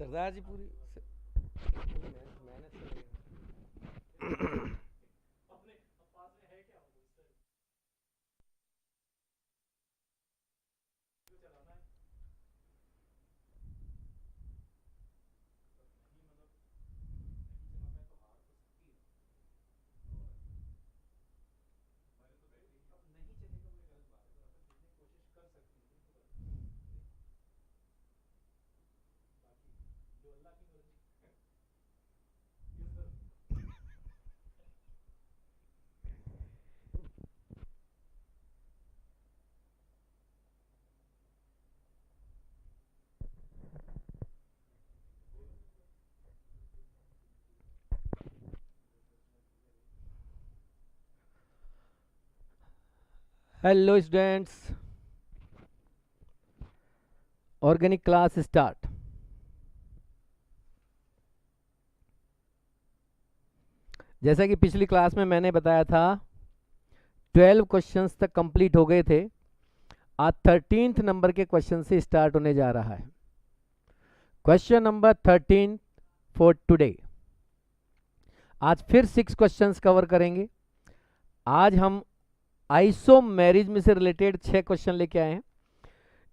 सरदार जी पूरी मेहनत hello students, organic class start. जैसा कि पिछली क्लास में मैंने बताया था 12 क्वेश्चंस तक कंप्लीट हो गए थे। आज 13th नंबर के क्वेश्चन से स्टार्ट होने जा रहा है। Question number 13 for today. आज फिर 6 क्वेश्चंस कवर करेंगे। आज हम आइसोमेरिज्म से रिलेटेड 6 क्वेश्चन लेके आए हैं।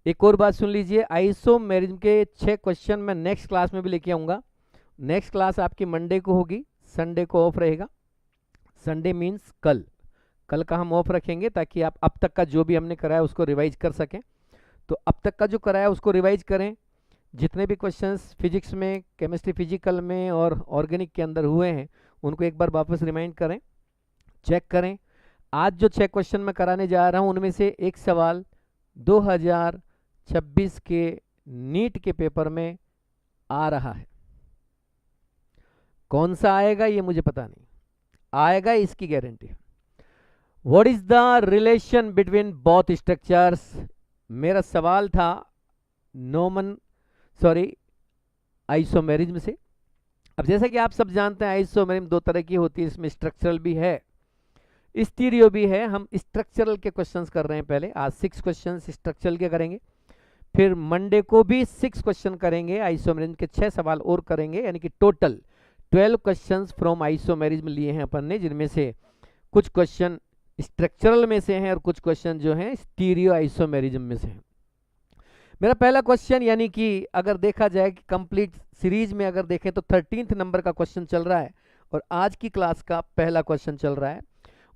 एक और बात सुन लीजिए, आइसोमेरिज्म के 6 क्वेश्चन मैं नेक्स्ट क्लास में भी लेके आऊँगा। नेक्स्ट क्लास आपकी मंडे को होगी, संडे को ऑफ रहेगा। संडे मीन्स कल का हम ऑफ रखेंगे ताकि आप अब तक का जो भी हमने कराया उसको रिवाइज कर सकें। तो अब तक का जो कराया उसको रिवाइज करें। जितने भी क्वेश्चंस फिजिक्स में, केमिस्ट्री फिजिकल में और ऑर्गेनिक के अंदर हुए हैं उनको एक बार वापस रिमाइंड करें, चेक करें। आज जो 6 क्वेश्चन मैं कराने जा रहा हूं उनमें से एक सवाल 2026 के नीट के पेपर में आ रहा है। कौन सा आएगा ये मुझे पता नहीं, आएगा इसकी गारंटी है। What is the relation between both structures? मेरा सवाल था आइसोमेरिज्म से। अब जैसा कि आप सब जानते हैं आइसोमेरिज्म 2 तरह की होती है, इसमें स्ट्रक्चरल भी है, स्टीरियो भी है। हम स्ट्रक्चरल के क्वेश्चंस कर रहे हैं पहले। आज 6 क्वेश्चंस स्ट्रक्चरल के करेंगे, फिर मंडे को भी 6 क्वेश्चन करेंगे, आइसोमेरिज्म के 6 सवाल और करेंगे, यानी कि टोटल 12 क्वेश्चंस फ्रॉम आइसोमेरिज्म लिए हैं अपन ने, जिनमें से कुछ क्वेश्चन स्ट्रक्चरल में से हैं और कुछ क्वेश्चन जो हैं स्टीरियो आइसोमेरिज्म में से हैं। मेरा पहला क्वेश्चन, यानी कि अगर देखा जाए कि कंप्लीट सीरीज में अगर देखें तो 13th नंबर का क्वेश्चन चल रहा है और आज की क्लास का पहला क्वेश्चन चल रहा है।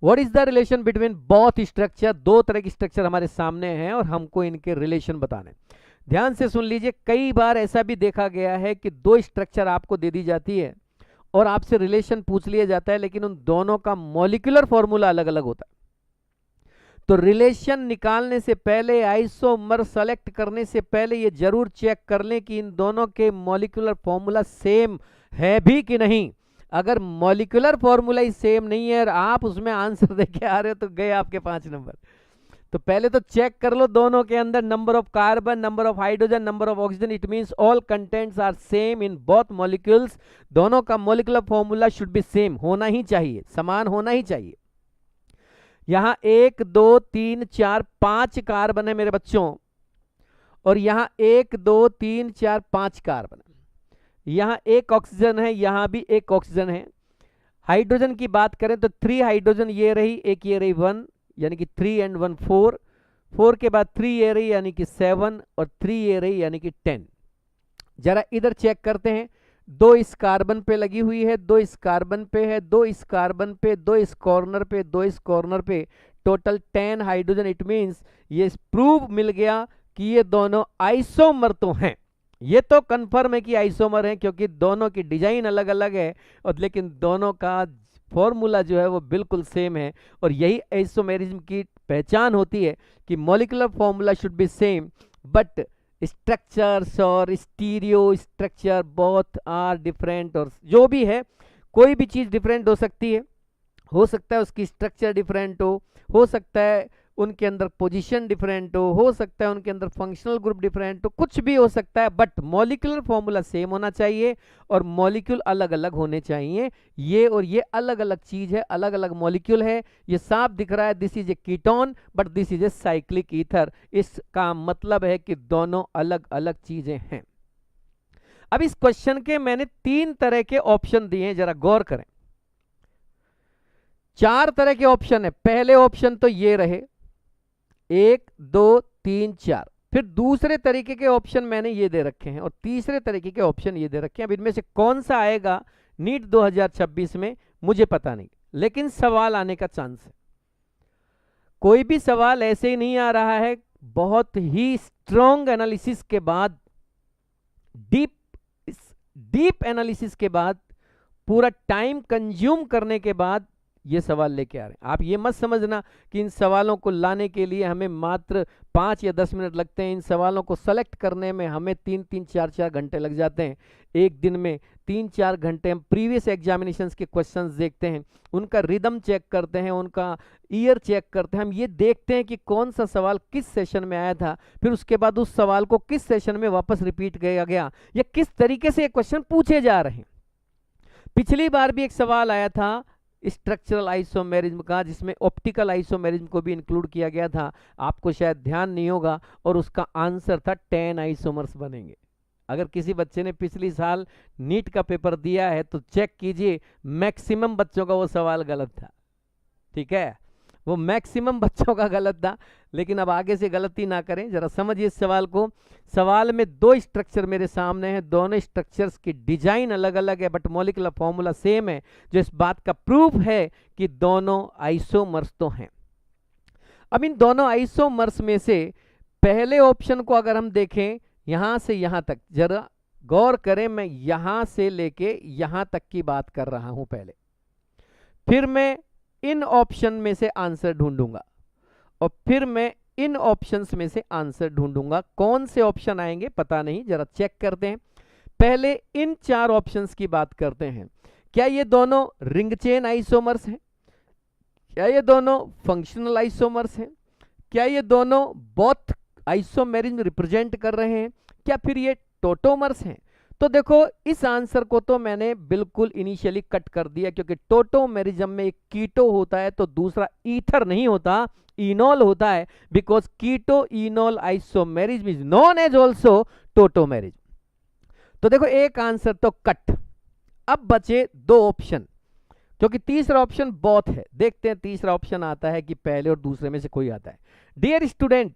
What is the relation between both structure? 2 तरह के स्ट्रक्चर हमारे सामने हैं और हमको इनके रिलेशन बताने। ध्यान से सुन लीजिए, कई बार ऐसा भी देखा गया है कि 2 स्ट्रक्चर आपको दे दी जाती है और आपसे रिलेशन पूछ लिया जाता है, लेकिन उन दोनों का मॉलिक्यूलर फॉर्मूला अलग अलग होता है। तो रिलेशन निकालने से पहले, आइसोमर सेलेक्ट करने से पहले ये जरूर चेक कर लें कि इन दोनों के मॉलिक्यूलर फॉर्मूला सेम है भी कि नहीं। अगर मॉलिक्यूलर फॉर्मूला ही सेम नहीं है और आप उसमें आंसर देके आ रहे हो तो गए आपके 5 नंबर। तो पहले तो चेक कर लो दोनों के अंदर number of carbon, number of hydrogen, number of oxygen. It means all contents are same in both molecules. दोनों का molecular formula should be same, होना ही चाहिए, समान होना ही चाहिए। यहां 1 2 3 4 5 कार्बन है मेरे बच्चों, और यहां 1 2 3 4 5 कार्बन। यहां 1 ऑक्सीजन है, यहां भी 1 ऑक्सीजन है। हाइड्रोजन की बात करें तो 3 हाइड्रोजन ये रही, एक ये रही 1, यानी कि 3 and 1 4। 4 के बाद 3 ये रही यानी कि 7, और 3 ये रही यानी कि 10। जरा इधर चेक करते हैं, 2 इस कार्बन पे लगी हुई है, 2 इस कार्बन पे है, 2 इस कार्बन पे, 2 इस कॉर्नर पे, 2 इस कॉर्नर पे, टोटल 10 हाइड्रोजन। इट मींस ये प्रूव मिल गया कि ये दोनों आइसोमर तो हैं। ये तो कंफर्म है कि आइसोमर हैं, क्योंकि दोनों की डिजाइन अलग अलग है और लेकिन दोनों का फॉर्मूला जो है वो बिल्कुल सेम है, और यही आइसोमेरिज्म की पहचान होती है कि molecular formula should be same but structures और stereo structure both are different. और जो भी है, कोई भी चीज़ डिफरेंट हो सकता है उसकी स्ट्रक्चर डिफरेंट हो सकता है उनके अंदर पोजीशन डिफरेंट हो सकता है उनके अंदर फंक्शनल ग्रुप डिफरेंट हो, कुछ भी हो सकता है, बट मॉलिक्यूलर फॉर्मूला सेम होना चाहिए और मॉलिक्यूल अलग अलग होने चाहिए। ये और ये अलग अलग चीज है, अलग अलग मॉलिक्यूल है। ये साफ दिख रहा है, this is a ketone but this is a cyclic ether. इसका मतलब है कि दोनों अलग अलग चीजें हैं। अब इस क्वेश्चन के मैंने 3 तरह के ऑप्शन दिए हैं, जरा गौर करें। 4 तरह के ऑप्शन है। पहले ऑप्शन तो ये रहे 1 2 3 4, फिर दूसरे तरीके के ऑप्शन मैंने ये दे रखे हैं और तीसरे तरीके के ऑप्शन ये दे रखे हैं। अब इनमें से कौन सा आएगा नीट 2026 में मुझे पता नहीं, लेकिन सवाल आने का चांस है। कोई भी सवाल ऐसे ही नहीं आ रहा है, बहुत ही स्ट्रॉन्ग एनालिसिस के बाद, डीप एनालिसिस के बाद, पूरा टाइम कंज्यूम करने के बाद ये सवाल लेके आ रहे हैं। आप ये मत समझना कि इन सवालों को लाने के लिए हमें मात्र 5 या 10 मिनट लगते हैं। इन सवालों को सेलेक्ट करने में हमें 3-3 4-4 घंटे लग जाते हैं। एक दिन में 3-4 घंटे हम प्रीवियस एग्जामिनेशंस के क्वेश्चंस देखते हैं, उनका रिदम चेक करते हैं, उनका ईयर चेक करते हैं। हम ये देखते हैं कि कौन सा सवाल किस सेशन में आया था, फिर उसके बाद उस सवाल को किस सेशन में वापस रिपीट किया गया या किस तरीके से ये क्वेश्चन पूछे जा रहे हैं। पिछली बार भी एक सवाल आया था स्ट्रक्चरल आइसोमेरिज्म का, जिसमें ऑप्टिकल आइसोमेरिज्म को भी इंक्लूड किया गया था। आपको शायद ध्यान नहीं होगा, और उसका आंसर था 10 आइसोमर्स बनेंगे। अगर किसी बच्चे ने पिछली साल नीट का पेपर दिया है तो चेक कीजिए, मैक्सिमम बच्चों का वो सवाल गलत था। ठीक है, वो मैक्सिमम बच्चों का गलत था, लेकिन अब आगे से गलती ना करें। जरा समझिए इस सवाल को। सवाल में 2 स्ट्रक्चर मेरे सामने हैं, दोनों स्ट्रक्चर्स की डिजाइन अलग अलग है बट मॉलिक्यूलर फॉर्मूला सेम है, जो इस बात का प्रूफ है कि दोनों आइसोमर्स तो हैं। अब इन दोनों आइसोमर्स में से पहले ऑप्शन को अगर हम देखें, यहां से यहां तक, जरा गौर करें, मैं यहां से लेके यहां तक की बात कर रहा हूं पहले, फिर मैं इन ऑप्शन में से आंसर ढूंढूंगा और फिर मैं इन ऑप्शंस में से आंसर ढूंढूंगा। कौन से ऑप्शन आएंगे पता नहीं, जरा चेक करते हैं। पहले इन 4 ऑप्शंस की बात करते हैं। क्या ये दोनों रिंग चेन आइसोमर्स हैं? क्या ये दोनों फंक्शनल आइसोमर्स हैं? क्या ये दोनों बोथ आइसोमेरिज्म रिप्रेजेंट कर रहे हैं? क्या फिर ये टोटोमर्स हैं? तो देखो, इस आंसर को तो मैंने बिल्कुल इनिशियली कट कर दिया, क्योंकि टोटोमेरिज्म में एक कीटो होता है तो दूसरा ईथर नहीं होता, इनोल होता है, because keto enol isomerism is known as also tautomerism. तो देखो, एक आंसर तो कट। अब बचे 2 ऑप्शन, क्योंकि तीसरा ऑप्शन बोथ है। देखते हैं तीसरा ऑप्शन आता है कि पहले और दूसरे में से कोई आता है। डियर स्टूडेंट,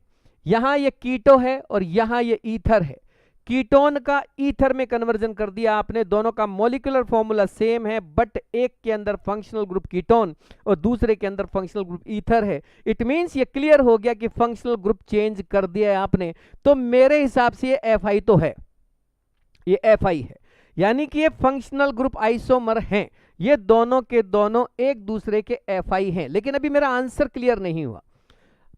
यहां ये कीटो है और यहां ये ईथर है। कीटोन का ईथर में कन्वर्जन कर दिया आपने, दोनों का मॉलिक्यूलर फॉर्मूला सेम है, बट एक के अंदर फंक्शनल ग्रुप कीटोन और दूसरे के अंदर फंक्शनल ग्रुप ईथर है। इट मींस ये क्लियर हो गया कि फंक्शनल ग्रुप चेंज कर दिया है आपने। तो मेरे हिसाब से ये FI तो है, ये FI है, यानी कि ये फंक्शनल ग्रुप आइसोमर हैं। ये दोनों के दोनों एक दूसरे के FI हैं। लेकिन अभी मेरा आंसर क्लियर नहीं हुआ,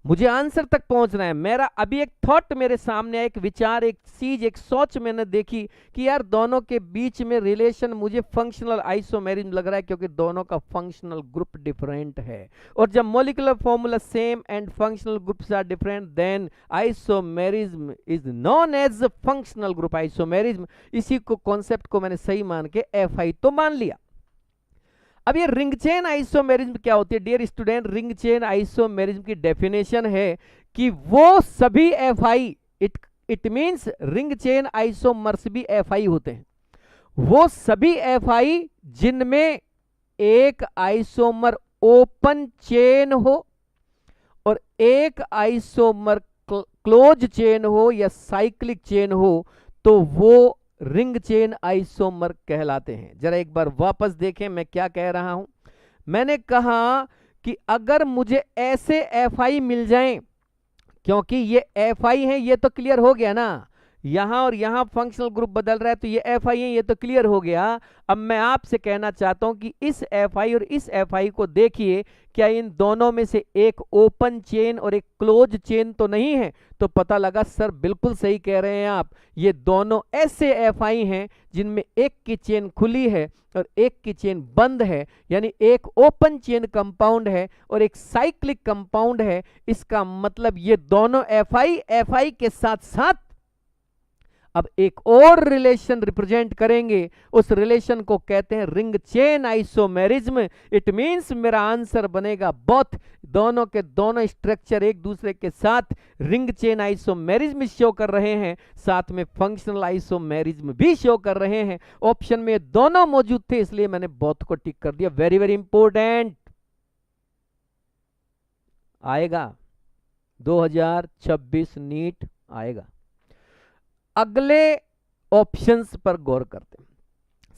मुझे आंसर तक पहुंचना है। मेरा अभी एक थॉट मेरे सामने, एक विचार, एक चीज, एक सोच मैंने देखी कि यार दोनों के बीच में रिलेशन मुझे फंक्शनल आइसोमेरिज्म लग रहा है, क्योंकि दोनों का फंक्शनल ग्रुप डिफरेंट है। और जब molecular formula same and functional groups are different, then isomerism is known as functional group isomerism. इसी को कॉन्सेप्ट को मैंने सही मान के FI तो मान लिया। अब ये रिंग चेन आइसोमेरिज्म क्या होती है? Dear student, ring chain isomerism की डेफिनेशन है कि वो सभी FI, it means ring chain isomers भी FI होते हैं। वो सभी FI जिनमें एक आइसोमर ओपन चेन हो और एक आइसोमर क्लोज चेन हो या साइक्लिक चेन हो, तो वो रिंग चेन आइसोमर कहलाते हैं। जरा एक बार वापस देखें मैं क्या कह रहा हूं। मैंने कहा कि अगर मुझे ऐसे FI मिल जाएं, क्योंकि ये FI हैं, ये तो क्लियर हो गया ना, यहां और यहां फंक्शनल ग्रुप बदल रहा है, तो ये एफ आई है, ये तो क्लियर हो गया। अब मैं आपसे कहना चाहता हूं कि इस एफ आई और इस एफ आई को देखिए, क्या इन दोनों में से एक ओपन चेन और एक क्लोज चेन तो नहीं है? तो पता लगा सर बिल्कुल सही कह रहे हैं आप, ये दोनों ऐसे एफ आई हैं जिनमें एक की चेन खुली है और एक की चेन बंद है, यानी एक ओपन चेन कंपाउंड है और एक साइक्लिक कंपाउंड है। इसका मतलब ये दोनों एफ आई के साथ साथ अब एक और रिलेशन रिप्रेजेंट करेंगे, उस रिलेशन को कहते हैं ring chain isomerism. It means मेरा आंसर बनेगा बोथ, दोनों के दोनों स्ट्रक्चर एक दूसरे के साथ रिंग चेन आइसोमेरिज्म शो कर रहे हैं, साथ में फंक्शनल आइसोमेरिज्म भी शो कर रहे हैं। ऑप्शन में दोनों मौजूद थे, इसलिए मैंने बोथ को टिक कर दिया। वेरी वेरी इंपॉर्टेंट, आएगा 2026 नीट आएगा। अगले ऑप्शंस पर गौर करते हैं।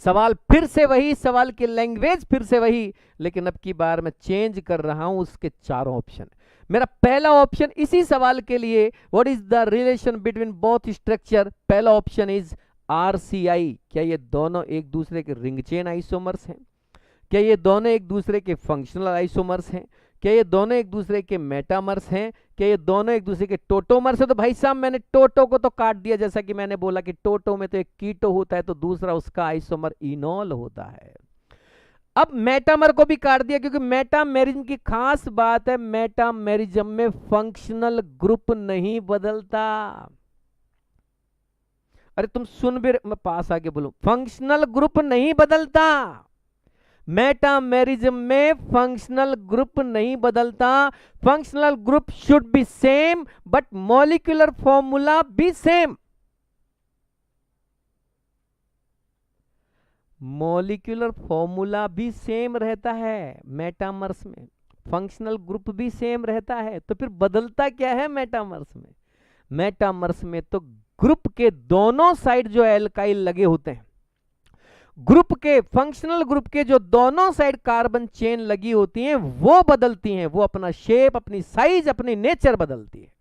सवाल फिर से वही, सवाल की लैंग्वेज फिर से वही, लेकिन अब की बार मैं चेंज कर रहा हूं उसके चारों ऑप्शन। मेरा पहला ऑप्शन इसी सवाल के लिए, what is the relation between both structure, पहला ऑप्शन इज आरसीआई। क्या ये दोनों एक दूसरे के रिंग चेन आइसोमर्स हैं? क्या ये दोनों एक दूसरे के फंक्शनल आइसोमर्स हैं? क्या ये दोनों एक दूसरे के मेटामर्स हैं? क्या ये दोनों एक दूसरे के टोटोमर्स है? तो भाई साहब मैंने टोटो को तो काट दिया, जैसा कि मैंने बोला कि टोटो में तो एक कीटो होता है तो दूसरा उसका आइसोमर इनोल होता है। अब मेटामर को भी काट दिया, क्योंकि मेटामेरिज्म की खास बात है, मेटामेरिज्म में फंक्शनल ग्रुप नहीं बदलता। अरे तुम सुन भी, मैं पास आके बोलूं, फंक्शनल ग्रुप नहीं बदलता। मेटामेरिज्म में फंक्शनल ग्रुप नहीं बदलता। Functional group should be same but molecular formula B same. Molecular formula भी सेम रहता है मेटामर्स में, फंक्शनल ग्रुप भी सेम रहता है। तो फिर बदलता क्या है मेटामर्स में? मेटामर्स में तो ग्रुप के दोनों साइड जो एल्काइल लगे होते हैं, ग्रुप के, फंक्शनल ग्रुप के जो दोनों साइड कार्बन चेन लगी होती हैं वो बदलती हैं, वो अपना शेप, अपनी साइज, अपनी नेचर बदलती है।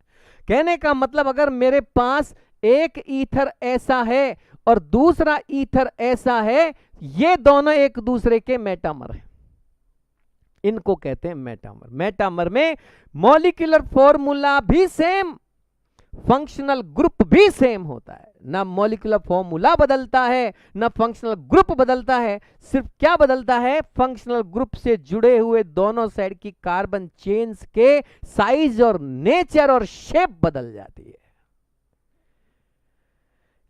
कहने का मतलब अगर मेरे पास एक ईथर ऐसा है और दूसरा ईथर ऐसा है, ये दोनों एक दूसरे के मेटामर हैं, इनको कहते हैं मेटामर। मेटामर में मॉलिक्यूलर फॉर्मूला भी सेम, फंक्शनल ग्रुप भी सेम होता है। ना मॉलिक्यूलर फॉर्मूला बदलता है, ना फंक्शनल ग्रुप बदलता है। सिर्फ क्या बदलता है? फंक्शनल ग्रुप से जुड़े हुए दोनों साइड की कार्बन चेन्स के साइज और नेचर और शेप बदल जाती है।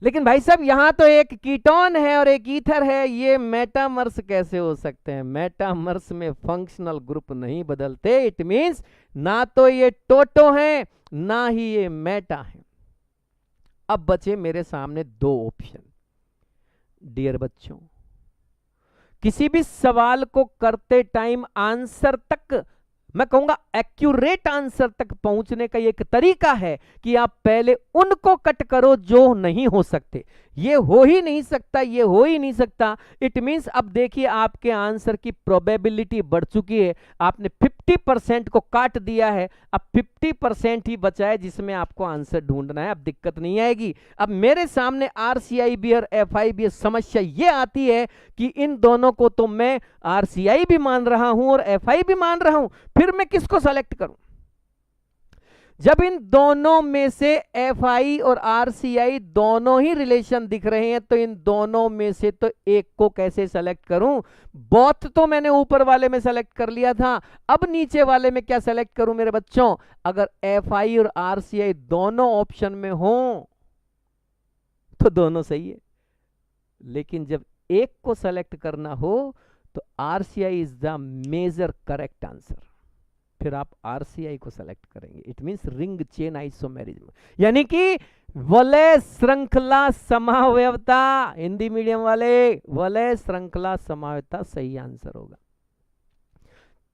लेकिन भाई साहब यहां तो एक कीटोन है और एक ईथर है, ये मेटामर्स कैसे हो सकते हैं? मेटामर्स में फंक्शनल ग्रुप नहीं बदलते। इट मींस ना तो ये टोटो है ना ही ये मेटा है। अब बचे मेरे सामने दो ऑप्शन। डियर बच्चों, किसी भी सवाल को करते टाइम आंसर तक, मैं कहूंगा एक्यूरेट आंसर तक पहुंचने का एक तरीका है कि आप पहले उनको कट करो जो नहीं हो सकते। ये हो ही नहीं सकता, ये हो ही नहीं सकता। इट मींस अब देखिए आपके आंसर की प्रोबेबिलिटी बढ़ चुकी है। आपने 50% को काट दिया है, अब 50% ही बचा है जिसमें आपको आंसर ढूंढना है। अब दिक्कत नहीं आएगी। अब मेरे सामने आरसीआई भी और एफआई भी, समस्या ये आती है कि इन दोनों को तो मैं आरसीआई भी मान रहा हूं और एफआई भी मान रहा हूं, फिर मैं किसको सेलेक्ट करूं? जब इन दोनों में से एफआई और आरसीआई दोनों ही रिलेशन दिख रहे हैं, तो इन दोनों में से तो एक को कैसे सेलेक्ट करूं? बोथ तो मैंने ऊपर वाले में सेलेक्ट कर लिया था, अब नीचे वाले में क्या सेलेक्ट करूं मेरे बच्चों? अगर एफआई और आरसीआई दोनों ऑप्शन में हो तो दोनों सही है, लेकिन जब एक को सेलेक्ट करना हो तो RCI is the major correct answer, फिर आप आरसीआई को सेलेक्ट करेंगे। It means ring chain isomerism, यानी कि वलय श्रृंखला समावयवता। हिंदी मीडियम वाले, वलय श्रृंखला समावयवता सही आंसर होगा।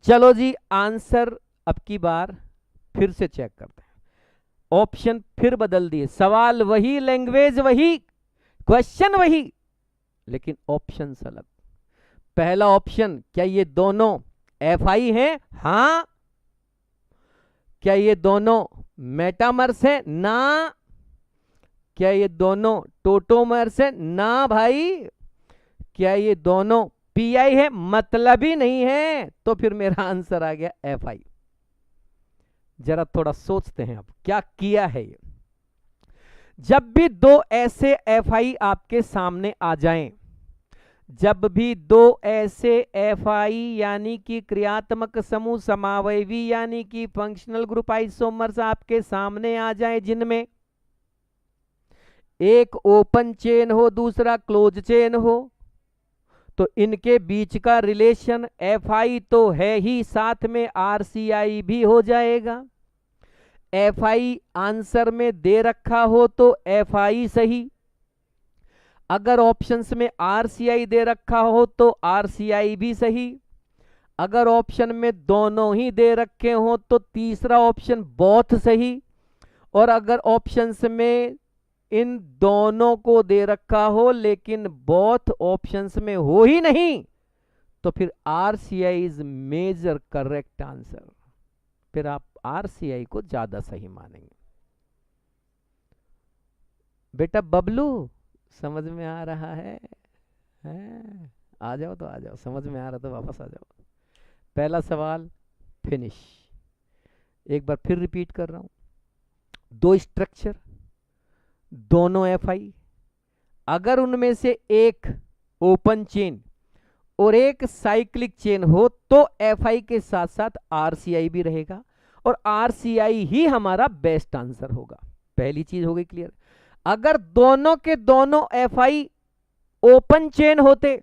चलो जी, आंसर अब की बार फिर से चेक करते हैं। ऑप्शन फिर बदल दिए, सवाल वही, लैंग्वेज वही, क्वेश्चन वही, लेकिन ऑप्शन अलग। पहला ऑप्शन, क्या ये दोनों एफआई हैं? हां। क्या ये दोनों मेटामर्स हैं? ना। क्या ये दोनों टोटोमर्स है? ना भाई। क्या ये दोनों पीआई है? मतलब ही नहीं है। तो फिर मेरा आंसर आ गया एफआई। जरा थोड़ा सोचते हैं अब क्या किया है ये। जब भी दो ऐसे एफआई आपके सामने आ जाएं, जब भी दो ऐसे एफआई यानी कि क्रियात्मक समूह समावयवी यानी कि फंक्शनल ग्रुप आइसोमर्स आपके सामने आ जाएं, जिनमें एक ओपन चेन हो दूसरा क्लोज चेन हो, तो इनके बीच का रिलेशन एफआई तो है ही, साथ में आरसीआई भी हो जाएगा। एफआई आंसर में दे रखा हो तो एफआई सही, अगर ऑप्शंस में आरसीआई दे रखा हो तो आरसीआई भी सही, अगर ऑप्शन में दोनों ही दे रखे हो तो तीसरा ऑप्शन बोथ सही, और अगर ऑप्शंस में इन दोनों को दे रखा हो लेकिन बोथ ऑप्शंस में हो ही नहीं, तो फिर RCI is major correct answer. फिर आप आरसीआई को ज्यादा सही मानेंगे। बेटा बबलू समझ में आ रहा है? आ जाओ तो आ जाओ, समझ में आ रहा तो वापस आ जाओ। पहला सवाल फिनिश। एक बार फिर रिपीट कर रहा हूं, दो स्ट्रक्चर, दोनों एफआई, अगर उनमें से एक ओपन चेन और एक साइक्लिक चेन हो तो एफआई के साथ साथ आरसीआई भी रहेगा, और आरसीआई ही हमारा बेस्ट आंसर होगा। पहली चीज हो गई क्लियर। अगर दोनों के दोनों एफआई ओपन चेन होते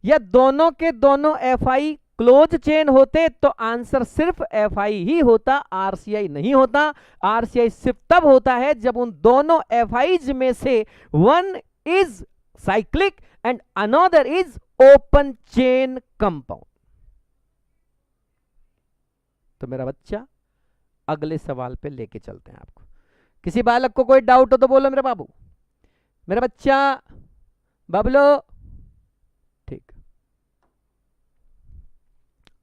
या दोनों के दोनों एफआई क्लोज चेन होते तो आंसर सिर्फ एफआई ही होता, आरसीआई नहीं होता। आरसीआई सिर्फ तब होता है जब उन दोनों एफआईज में से one is cyclic and another is open chain compound. तो मेरा बच्चा अगले सवाल पे लेके चलते हैं आपको। किसी बालक को कोई डाउट हो तो बोलो मेरे बाबू, मेरा बच्चा बबलो। ठीक,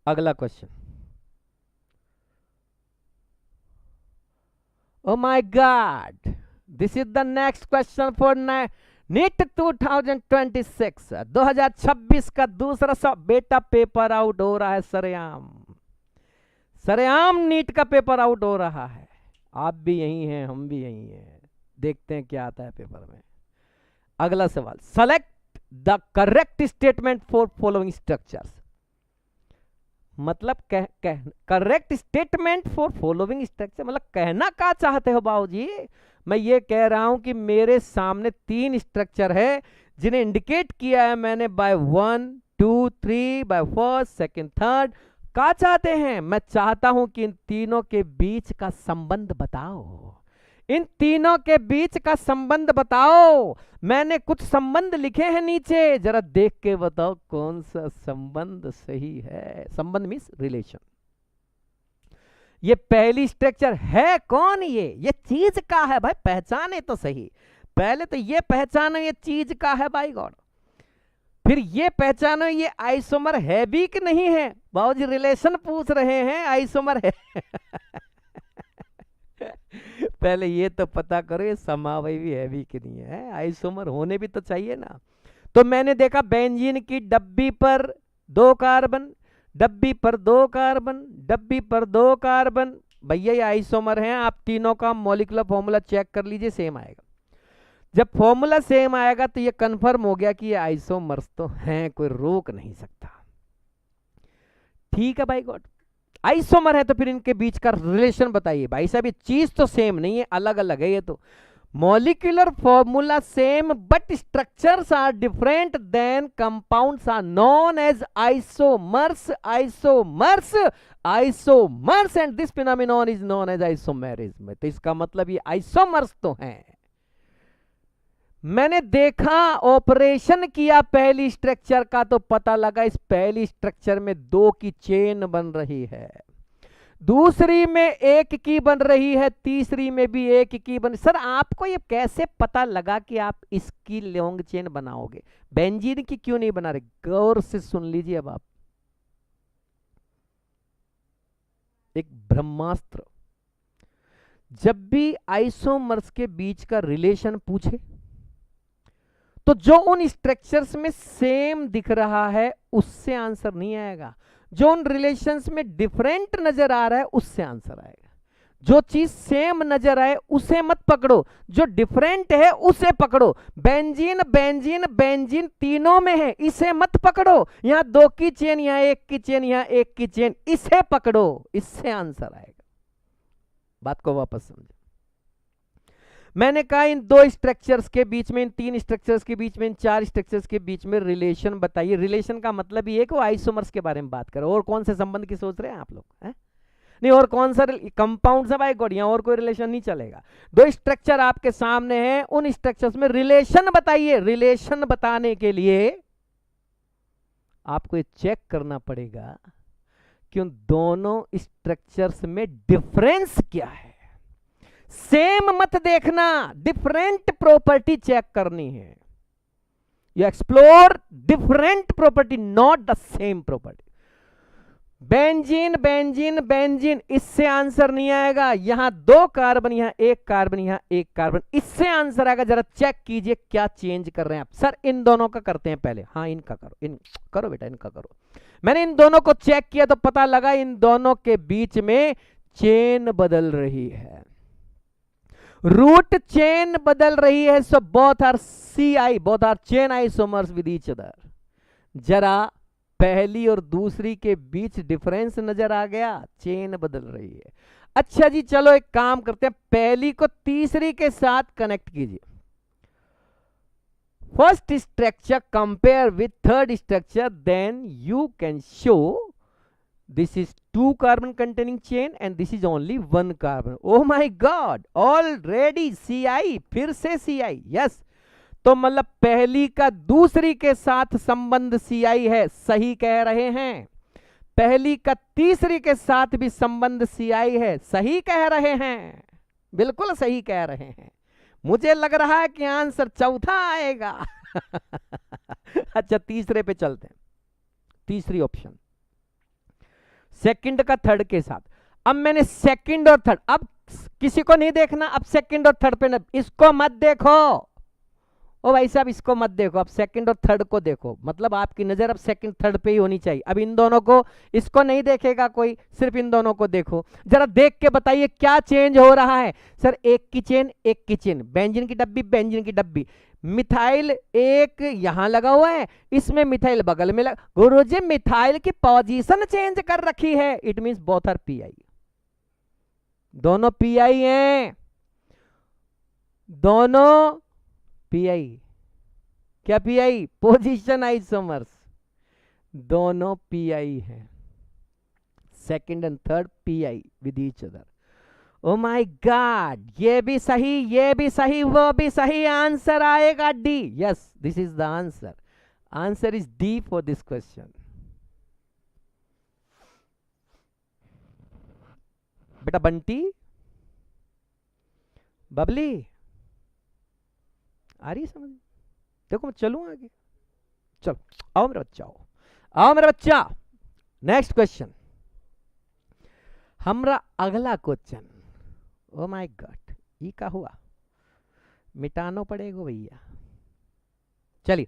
अगला question. Oh my God, this is the next question for NEET 2026, 2026 का दूसरा सब बेटा पेपर आउट हो रहा है सरेआम। सरेआम नीट का पेपर आउट हो रहा है। आप भी यही हैं, हम भी यही हैं। देखते हैं क्या आता है पेपर में। अगला सवाल, select the correct statement for following structures. मतलब correct statement for following structure मतलब कहना क्या चाहते हो बाबूजी? मैं ये कह रहा हूं कि मेरे सामने तीन स्ट्रक्चर है जिन्हें इंडिकेट किया है मैंने by 1 2 3, by first second third. क्या चाहते हैं? मैं चाहता हूं कि इन तीनों के बीच का संबंध बताओ, इन तीनों के बीच का संबंध बताओ। मैंने कुछ संबंध लिखे हैं नीचे, जरा देख के बताओ कौन सा संबंध सही है। संबंध मींस रिलेशन। ये पहली स्ट्रक्चर है कौन? ये चीज का है भाई, पहचाने तो सही। पहले तो ये पहचानो ये चीज का है भाई गॉड, फिर ये पहचानो ये आइसोमर है भी कि नहीं है। बाबूजी रिलेशन पूछ रहे हैं, आइसोमर है पहले ये तो पता करो ये समावयवी है भी कि नहीं है, आइसोमर होने भी तो चाहिए ना। तो मैंने देखा बेंजीन की डब्बी पर 2 कार्बन, डब्बी पर 2 कार्बन, डब्बी पर 2 कार्बन, भैया ये आइसोमर हैं। आप तीनों का मॉलिक्यूलर फॉर्मूला चेक कर लीजिए, सेम आएगा। जब फॉर्मूला सेम आएगा तो ये कंफर्म हो गया कि ये आइसोमर्स तो हैं, कोई रोक नहीं सकता। ठीक है भाई गॉड, आइसोमर है तो फिर इनके बीच का रिलेशन बताइए। भाई साहब ये चीज तो सेम नहीं है, अलग अलग है। ये तो molecular formula same but structures are different, then compounds are known as isomers. Isomers isomers and this phenomenon is known as isomerism. तो इसका मतलब ये आइसोमर्स तो हैं। मैंने देखा, ऑपरेशन किया पहली स्ट्रक्चर का तो पता लगा इस पहली स्ट्रक्चर में 2 की चेन बन रही है, दूसरी में 1 की बन रही है, तीसरी में भी 1 की बन। सर आपको ये कैसे पता लगा कि आप इसकी लॉन्ग चेन बनाओगे, बेंजीन की क्यों नहीं बना रहे? गौर से सुन लीजिए। अब आप एक ब्रह्मास्त्र, जब भी आइसोमर्स के बीच का रिलेशन पूछे तो जो उन स्ट्रक्चर्स में सेम दिख रहा है उससे आंसर नहीं आएगा, जो उन रिलेशंस में डिफरेंट नजर आ रहा है उससे आंसर आएगा। जो चीज सेम नजर आए उसे मत पकड़ो, जो डिफरेंट है उसे पकड़ो। बेंजीन बेंजीन बेंजीन तीनों में है, इसे मत पकड़ो। यहां 2 की चेन, यहां 1 की चेन, यहां 1 की चेन, इसे पकड़ो, इससे आंसर आएगा। बात को वापस समझो। मैंने कहा इन 2 स्ट्रक्चर्स के बीच में, इन 3 स्ट्रक्चर्स के बीच में, इन 4 स्ट्रक्चर्स के बीच में रिलेशन बताइए। रिलेशन का मतलब ये है कि वो आइसोमर्स के बारे में बात करो। और कौन से संबंध की सोच रहे हैं आप लोग, है? नहीं, और कौन सा कंपाउंड सब आए गोड़, और कोई रिलेशन नहीं चलेगा। 2 स्ट्रक्चर आपके सामने हैं, उन स्ट्रक्चर्स में रिलेशन बताइए। रिलेशन बताने के लिए आपको ये चेक करना पड़ेगा कि उन दोनों स्ट्रक्चर्स में डिफरेंस क्या है। सेम मत देखना, डिफरेंट प्रॉपर्टी चेक करनी है। You explore different property, not the same property. Benzene benzene benzene, इससे आंसर नहीं आएगा। यहां 2 कार्बन, यहां 1 कार्बन, यहां 1 कार्बन, इससे आंसर आएगा। जरा चेक कीजिए क्या चेंज कर रहे हैं आप। सर इन दोनों का करते हैं पहले। हाँ इनका करो, इन करो बेटा, इनका करो। मैंने इन दोनों को चेक किया तो पता लगा इन दोनों के बीच में चेन बदल रही है, रूट चेन बदल रही है। So both are CI, both are chain isomers with each other. जरा पहली और दूसरी के बीच डिफरेंस नजर आ गया, चेन बदल रही है। अच्छा जी, चलो एक काम करते हैं, पहली को तीसरी के साथ कनेक्ट कीजिए। First structure compare with third structure, then you can show this is 2 carbon containing chain and this is only 1 carbon. Oh my god, already CI, फिर से CI, yes। तो मतलब पहली का दूसरी के साथ संबंध CI है, सही कह रहे हैं। पहली का तीसरी के साथ भी संबंध CI है, सही कह रहे हैं, बिल्कुल सही कह रहे हैं। मुझे लग रहा है कि आंसर चौथा आएगा। अच्छा तीसरे पे चलते हैं, तीसरी ऑप्शन सेकंड का थर्ड के साथ। अब मैंने सेकंड और थर्ड, अब किसी को नहीं देखना, अब सेकंड और थर्ड पे ना, इसको मत देखो ओ भाई साहब, इसको मत देखो, अब सेकंड और थर्ड को देखो। मतलब आपकी नजर अब सेकंड थर्ड पे ही होनी चाहिए। अब इन दोनों को, इसको नहीं देखेगा कोई, सिर्फ इन दोनों को देखो। जरा देख के बताइए क्या चेंज हो रहा है। सर 1 की चेन 1 की चेन, बेंजीन की डब्बी बेंजीन की डब्बी, मिथाइल एक यहां लगा हुआ है, इसमें मिथाइल बगल में लगा। गुरुजी मिथाइल की पोजीशन चेंज कर रखी है, it means both are PI, दोनों पीआई हैं, दोनों पीआई। क्या पीआई? पोजीशन आइसोमर्स, दोनों पीआई हैं। Second and third PI with each other. Oh my God, ये भी सही, ये भी सही, वो भी सही, आंसर आएगा D. Yes, this is the answer. Answer is D for this question. बेटा बंटी, बबली, आ रही समझ? देखो मैं चलूं आगे, चलो आओ मेरा बच्चा, आओ मेरा बच्चा। नेक्स्ट क्वेश्चन, हमरा अगला क्वेश्चन। ओ माय गॉड, ये का हुआ, मिटाना पड़ेगा भैया। चलिए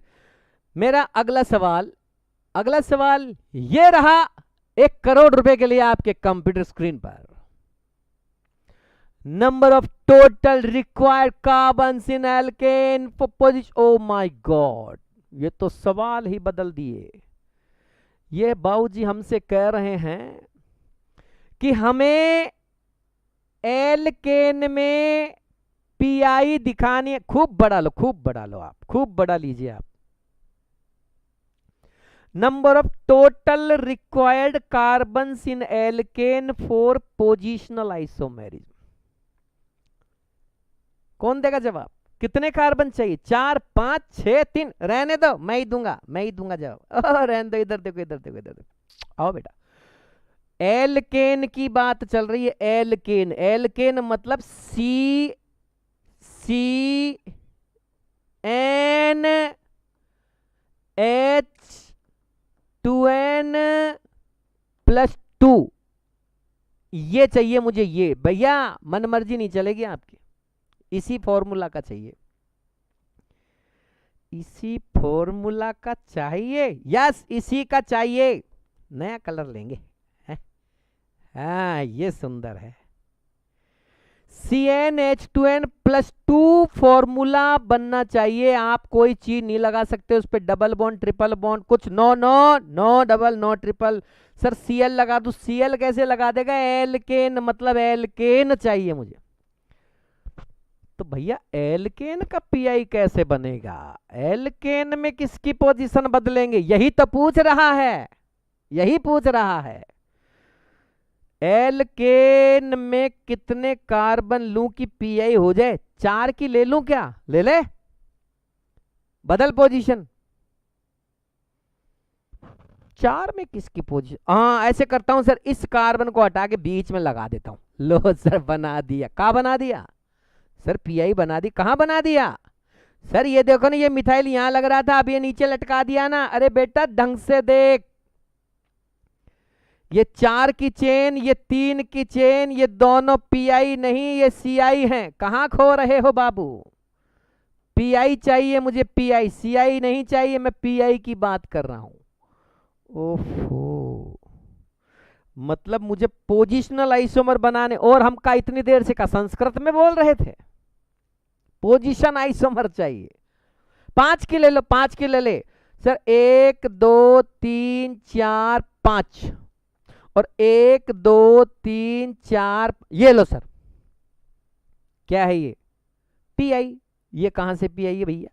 मेरा अगला सवाल, अगला सवाल ये रहा 1 करोड़ रुपए के लिए आपके कंप्यूटर स्क्रीन पर। Number of total required carbon in alkane for position. ओ माय गॉड, ये तो सवाल ही बदल दिए। ये बाबूजी हमसे कह रहे हैं कि हमें एल्केन में पीआई दिखानी है। खूब बड़ा लो, खूब बड़ा लो, आप खूब बड़ा लीजिए आप। Number of total required carbon in alkane for positional isomerism. कौन देगा जवाब? कितने कार्बन चाहिए? 4, 5, 6, 3? रहने दो, मैं ही दूंगा, मैं ही दूंगा जवाब। रहने दो, इधर देखो, इधर देखो, इधर देखो। आओ बेटा, एल्केन की बात चल रही है। एल्केन, एल्केन मतलब C N H2N+2, ये चाहिए मुझे, ये भैया मन मर्जी नहीं चलेगी आपकी, इसी फॉर्मूला का चाहिए, इसी फॉर्मूला का चाहिए, यस इसी का चाहिए। नया कलर लेंगे, हाँ ये सुंदर है। CnH2n+2 फॉर्मूला बनना चाहिए। आप कोई चीज नहीं लगा सकते उस पर, डबल बॉन्ड ट्रिपल बॉन्ड कुछ, no no no double no triple. Sir Cl लगा दूं, Cl कैसे लगा देगा, एल्केन मतलब एल्केन चाहिए मुझे। तो भैया एल्केन का पीआई कैसे बनेगा, एल्केन में किसकी पोजीशन बदलेंगे, यही तो पूछ रहा है, यही पूछ रहा है। एल्केन में कितने कार्बन लूं कि पीआई हो जाए, 4 की ले लूं क्या, ले ले, बदल पोजीशन, 4 में किसकी पोजीशन, हाँ ऐसे करता हूं सर, इस कार्बन को हटा के बीच में लगा देता हूं, लो सर बना दिया, कहा बना दिया सर, पीआई बना दी, कहां बना दिया सर, ये देखो ना, ये मिथाइल यहां लग रहा था, अब ये नीचे लटका दिया ना, अरे बेटा ढंग से देख, ये 4 की चेन, ये 3 की चेन, ये दोनों पीआई नहीं ये सीआई हैं, कहां खो रहे हो बाबू, पीआई चाहिए मुझे, पीआई, सीआई नहीं चाहिए, मैं पीआई की बात कर रहा हूं। ओफो, मतलब मुझे पोजिशनल आइसोमर बनाने, और हम का इतनी देर से का संस्कृत में बोल रहे थे, पोजीशन आइसोमर चाहिए। 5 की ले लो, 5 की ले ले सर, 1 2 3 4 5 और 1 2 3 4, ये लो सर, क्या है ये, पीआई। ये कहां से पीआई है भैया,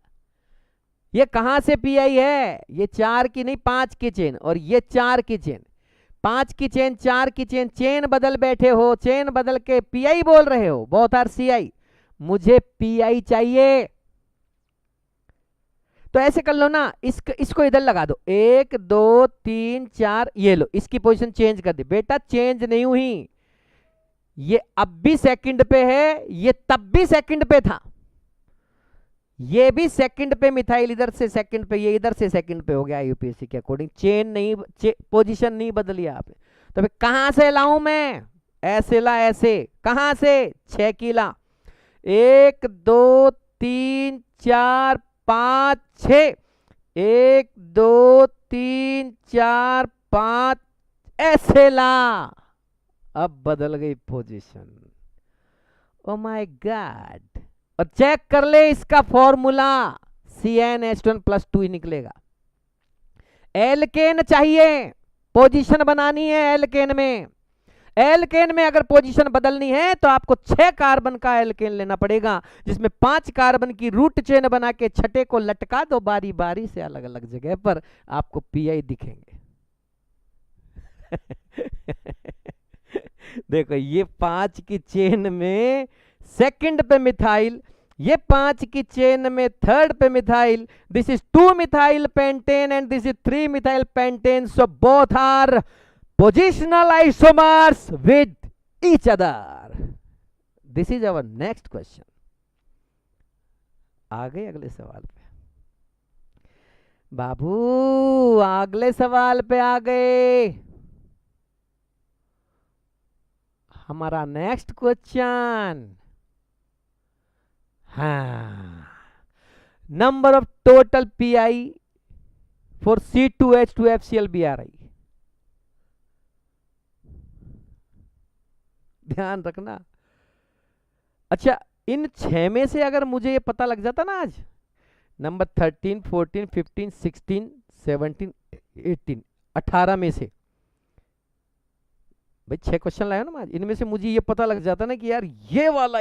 ये कहां से पीआई है, ये 4 की नहीं 5 की चेन, और ये 4 की चेन, 5 की चेन 4 की चेन, चेन बदल बैठे हो, चेन बदल के पीआई बोल रहे हो, बहुत आर सीआई, मुझे पीआई चाहिए। तो ऐसे कर लो ना, इसको इधर लगा दो, 1 2 3 4, ये लो, इसकी पोजीशन चेंज कर दे, बेटा चेंज नहीं हुई, ये अब भी सेकंड पे है, ये तब भी सेकंड पे था, ये भी सेकंड पे मिथाइल इधर से सेकंड पे, ये इधर से सेकंड पे हो गया यूपीएससी के अकॉर्डिंग, चेन नहीं, पोजीशन नहीं बदली आपने। तो कहां से लाऊं मैं, ऐसे ला, ऐसे कहां से, 6 की ला, 1 2 3 4 5 6, 1 2 3 4 5, ऐसे ला, अब बदल गई पोजीशन, ओ माय गॉड। और चेक कर ले इसका फॉर्मूला, CnH2n+2 ही निकलेगा। एल्केन चाहिए, पोजीशन बनानी है एल्केन में, एल्केन में अगर पोजीशन बदलनी है तो आपको 6 कार्बन का एल्केन लेना पड़ेगा, जिसमें 5 कार्बन की रूट चेन बना के छठे को लटका दो बारी बारी से अलग अलग जगह पर, आपको पीआई दिखेंगे। देखो ये 5 की चेन में सेकंड पे मिथाइल, ये 5 की चेन में थर्ड पे methyl, this is 2 methyl pentane and this is 3 methyl pentane, so both are positional isomers with each other. This is our next question. आ गए अगले सवाल पे बाबू, अगले सवाल पे आ गए। हमारा नेक्स्ट क्वेश्चन, हाँ, number of total pi for C2H2FClBri, ध्यान रखना। अच्छा, इन 6 में से अगर मुझे ये पता लग जाता ना आज, नंबर 13 14 15 16 17 18 18 में से, भाई 6 क्वेश्चन लाया ना आज, इनमें से मुझे ये पता लग जाता ना कि यार ये वाला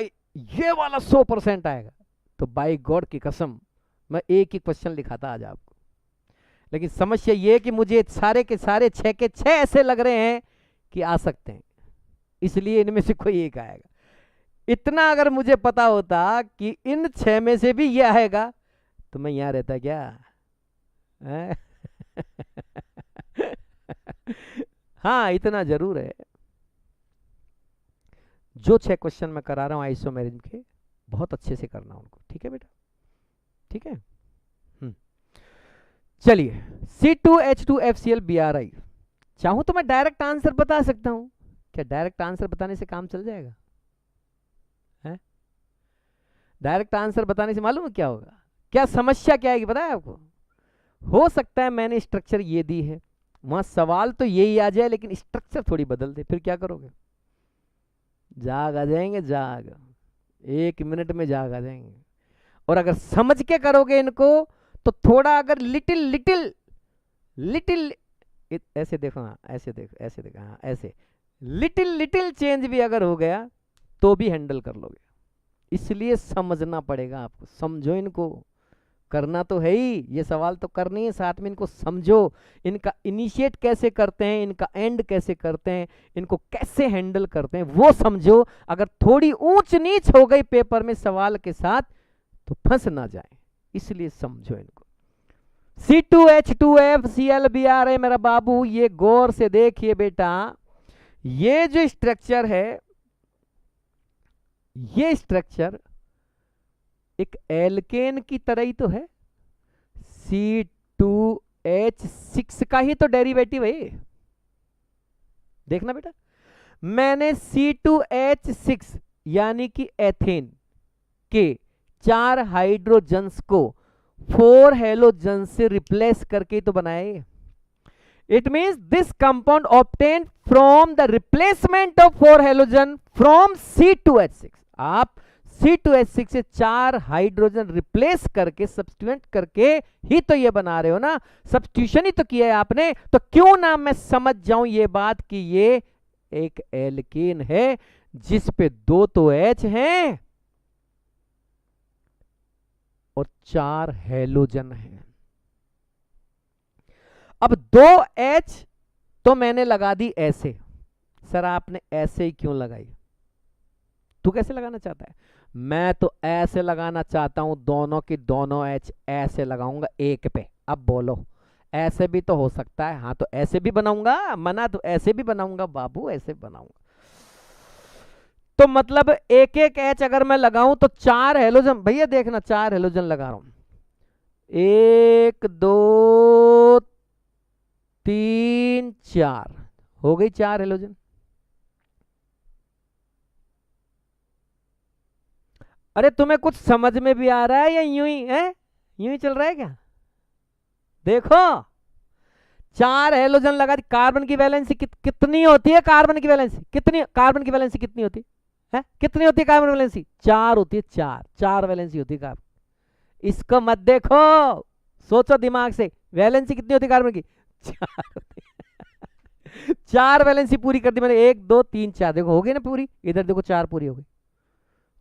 100% आएगा, तो बाय गॉड की कसम मैं एक ही क्वेश्चन लिखाता आज आपको। लेकिन समस्या ये कि मुझे सारे के सारे 6 के 6 ऐसे लग रहे हैं कि आ सकते हैं, इसलिए इनमें से कोई एक आएगा। इतना अगर मुझे पता होता कि इन 6 में से भी ये आएगा तो मैं यहां रहता क्या? हाँ, इतना जरूर है, जो 6 क्वेश्चन मैं करा रहा हूं आइसोमेरिज्म के, बहुत अच्छे से करना उनको, ठीक है बेटा, ठीक है। चलिए, C2H2FClBri, चाहूं तो मैं डायरेक्ट आंसर बता सकता हूं, क्या डायरेक्ट आंसर बताने से काम चल जाएगा? है डायरेक्ट आंसर बताने से मालूम है क्या होगा? क्या समस्या क्या आएगी पता है आपको? हो सकता है मैंने स्ट्रक्चर ये दी है, वहां सवाल तो यही आ जाए लेकिन स्ट्रक्चर थोड़ी बदल दे, फिर क्या करोगे? जाग आ जाएंगे, जाग 1 मिनट में जाग आ जाएंगे। और अगर समझ के करोगे इनको तो थोड़ा अगर लिटिल लिटिल लिटिल ऐसे देखो, हाँ ऐसे देखो, ऐसे देखो, हाँ ऐसे लिटिल लिटिल चेंज भी अगर हो गया तो भी हैंडल कर लोगे। इसलिए समझना पड़ेगा आपको, समझो इनको, करना तो है ही, ये सवाल तो करनी है, साथ में इनको समझो, इनका इनिशिएट कैसे करते हैं, इनका एंड कैसे करते हैं, इनको कैसे हैंडल करते हैं वो समझो। अगर थोड़ी ऊंच नीच हो गई पेपर में सवाल के साथ तो फंस ना जाए, इसलिए समझो इनको। C2H2FClBr मेरा बाबू, ये गौर से देखिए बेटा, ये जो स्ट्रक्चर है, ये स्ट्रक्चर एक एल्केन की तरह ही तो है। C2H6 का ही तो डेरिवेटिव है, देखना बेटा। मैंने C2H6 यानी कि एथेन के 4 हाइड्रोजन्स को 4 हेलोजन से रिप्लेस करके तो बनाए। It means this compound obtain from the replacement of 4 halogen from C2H6। आप C2H6 से 4 हाइड्रोजन रिप्लेस करके, सब्स्टिट्यूट करके ही तो ये बना रहे हो ना, सब्स्टिट्यूशन ही तो किया है आपने। तो क्यों ना मैं समझ जाऊं ये बात कि ये एक एल्केन है जिस पे 2 तो H हैं और 4 हेलोजन हैं। अब 2 H तो मैंने लगा दी ऐसे। सर आपने ऐसे ही क्यों लगाई? तू कैसे लगाना चाहता है? मैं तो ऐसे लगाना चाहता हूं, दोनों की दोनों H ऐसे लगाऊंगा एक पे। अब बोलो, ऐसे भी तो हो सकता है। हाँ तो ऐसे भी बनाऊंगा, मना तो ऐसे भी बनाऊंगा बाबू, ऐसे बनाऊंगा। तो मतलब एक एक H अगर मैं लगाऊं तो 4 हेलोजन, भैया देखना 4 हेलोजन लगा रहा हूं, 1 2 3 4, हो गई 4 हेलोजन। अरे तुम्हें कुछ समझ में भी आ रहा है या यूं ही है, यूं ही चल रहा है क्या? देखो 4 हेलोजन लगा दी। कार्बन की वैलेंसी कितनी होती है? कार्बन की वैलेंसी कितनी? कार्बन की वैलेंसी कितनी होती है? कितनी होती है कार्बन वैलेंसी? 4 होती है, 4 वैलेंसी होती है कार्बन। इसको मत देखो, सोचो दिमाग से, वैलेंसी कितनी होती है कार्बन की? 4 होती है। 4 वैलेंसी पूरी कर दी मैंने, 1 2 3 4, देखो हो गई ना पूरी। इधर देखो 4 पूरी हो गई,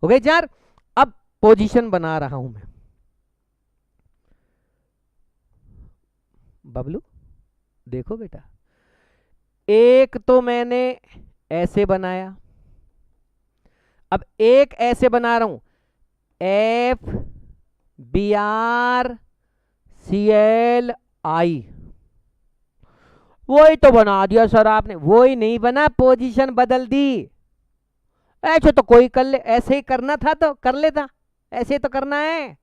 हो गई 4। अब पोजीशन बना रहा हूं मैं, बबलू देखो बेटा, एक तो मैंने ऐसे बनाया, अब एक ऐसे बना रहा हूं, FBrClI, वही तो बना दिया सर आपने। वही नहीं बना, पोजीशन बदल दी। ऐसे तो कोई कर ले, ऐसे ही करना था तो कर लेता, ऐसे तो करना है।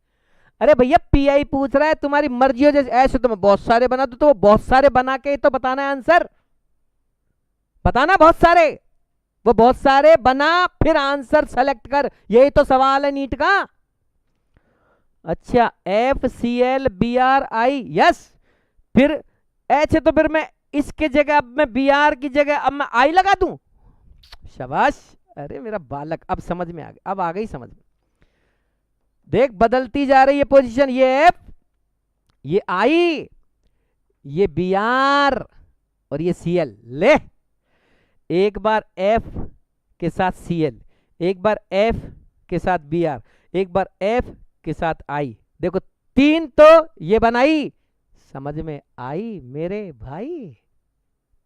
अरे भैया पीआई पूछ रहा है, तुम्हारी मर्जी हो, जैसे ऐसे तो मैं बहुत सारे बना दूं तो वो बहुत सारे बना के तो बताना है आंसर, बताना बहुत सारे, वो बहुत सारे बना फिर आंसर सेलेक्ट कर, यही तो सवाल है नीट का। अच्छा FClBrI, यस, फिर H तो फिर मैं इसके जगह, अब मैं Br की जगह अब मैं I लगा दूं। शाबाश, अरे मेरा बालक, अब समझ में आ गया, अब आ गई समझ में। देख बदलती जा रही है पोजीशन, ये F, ये I, ये Br और ये Cl। ले, एक बार F के साथ Cl, एक बार F के साथ Br, एक बार F के साथ I, देखो 3 तो ये बनाई, समझ में आई मेरे भाई?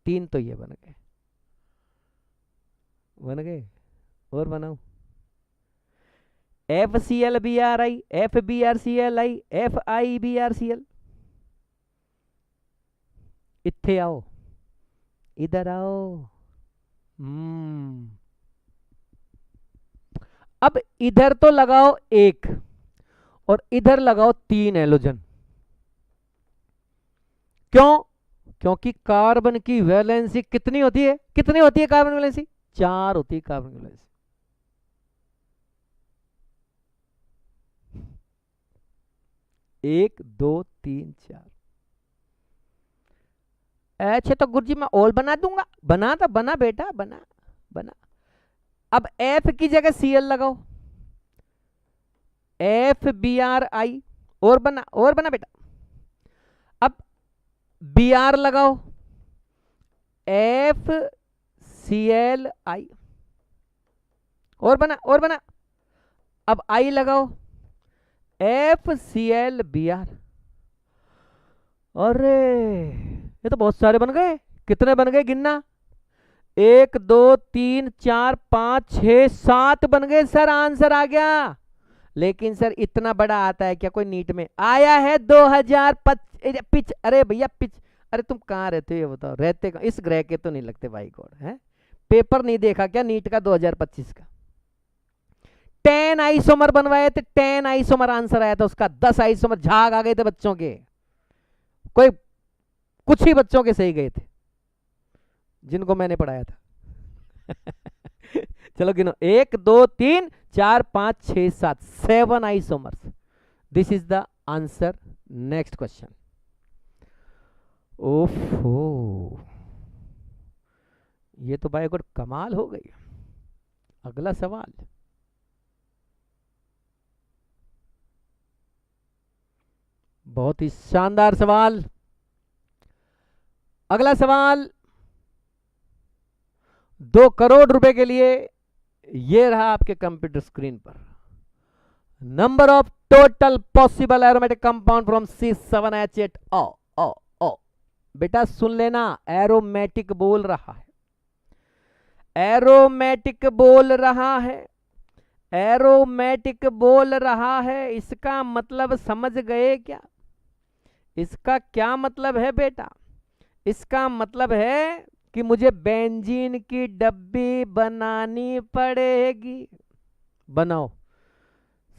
3 तो ये बन गए, बन गए। और बनाओ, FClBrI, FBrClI, FIBrCl। इत्थे आओ, इधर आओ। अब इधर तो लगाओ 1 और इधर लगाओ 3 हेलोजन। क्यों? क्योंकि कार्बन की वैलेंसी कितनी होती है? कितनी होती है कार्बन वैलेंसी? 4 होती है कार्बन की वैल्यू। 1 2 3 4। अच्छा तो गुरुजी मैं और बना दूंगा। बना तो बना बेटा, बना बना। अब एफ की जगह सीएल लगाओ, FBrI। और बना बेटा। अब Br लगाओ, FClI। और बना। अब I लगाओ, FClBr। अरे ये तो बहुत सारे बन गए। कितने बन गए गिनना? 1 2 3 4 5 6 7 बन गए सर, आंसर आ गया। लेकिन सर इतना बड़ा आता है क्या कोई नीट में? आया है 2025 पिच। अरे भैया पिच, अरे तुम कहाँ रहते हो ये बताओ? रहते इस ग्रह के तो नहीं लगते भाई गॉड है। पेपर नहीं देखा क्या नीट का 2025 का? 10 आइसोमर बनवाए थे, 10 आइसोमर आंसर आया था उसका। 10 आइसोमर झाग आ गए थे बच्चों के, कोई कुछ ही बच्चों के सही गए थे जिनको मैंने पढ़ाया था। चलो गिनो, 1 2 3 4 5 6 7 7 isomers. This is the answer. Next question. ओफो, ये तो भाई गुड कमाल हो गई। अगला सवाल, बहुत ही शानदार सवाल। अगला सवाल 2 करोड़ रुपए के लिए, ये रहा आपके कंप्यूटर स्क्रीन पर। Number of total possible aromatic compound from C7H8। ओ ओ ओ बेटा सुन लेना, एरोमेटिक बोल रहा है, एरोमेटिक बोल रहा है, एरोमेटिक बोल रहा है। इसका मतलब समझ गए क्या? इसका क्या मतलब है बेटा? इसका मतलब है कि मुझे बेंजीन की डब्बी बनानी पड़ेगी। बनाओ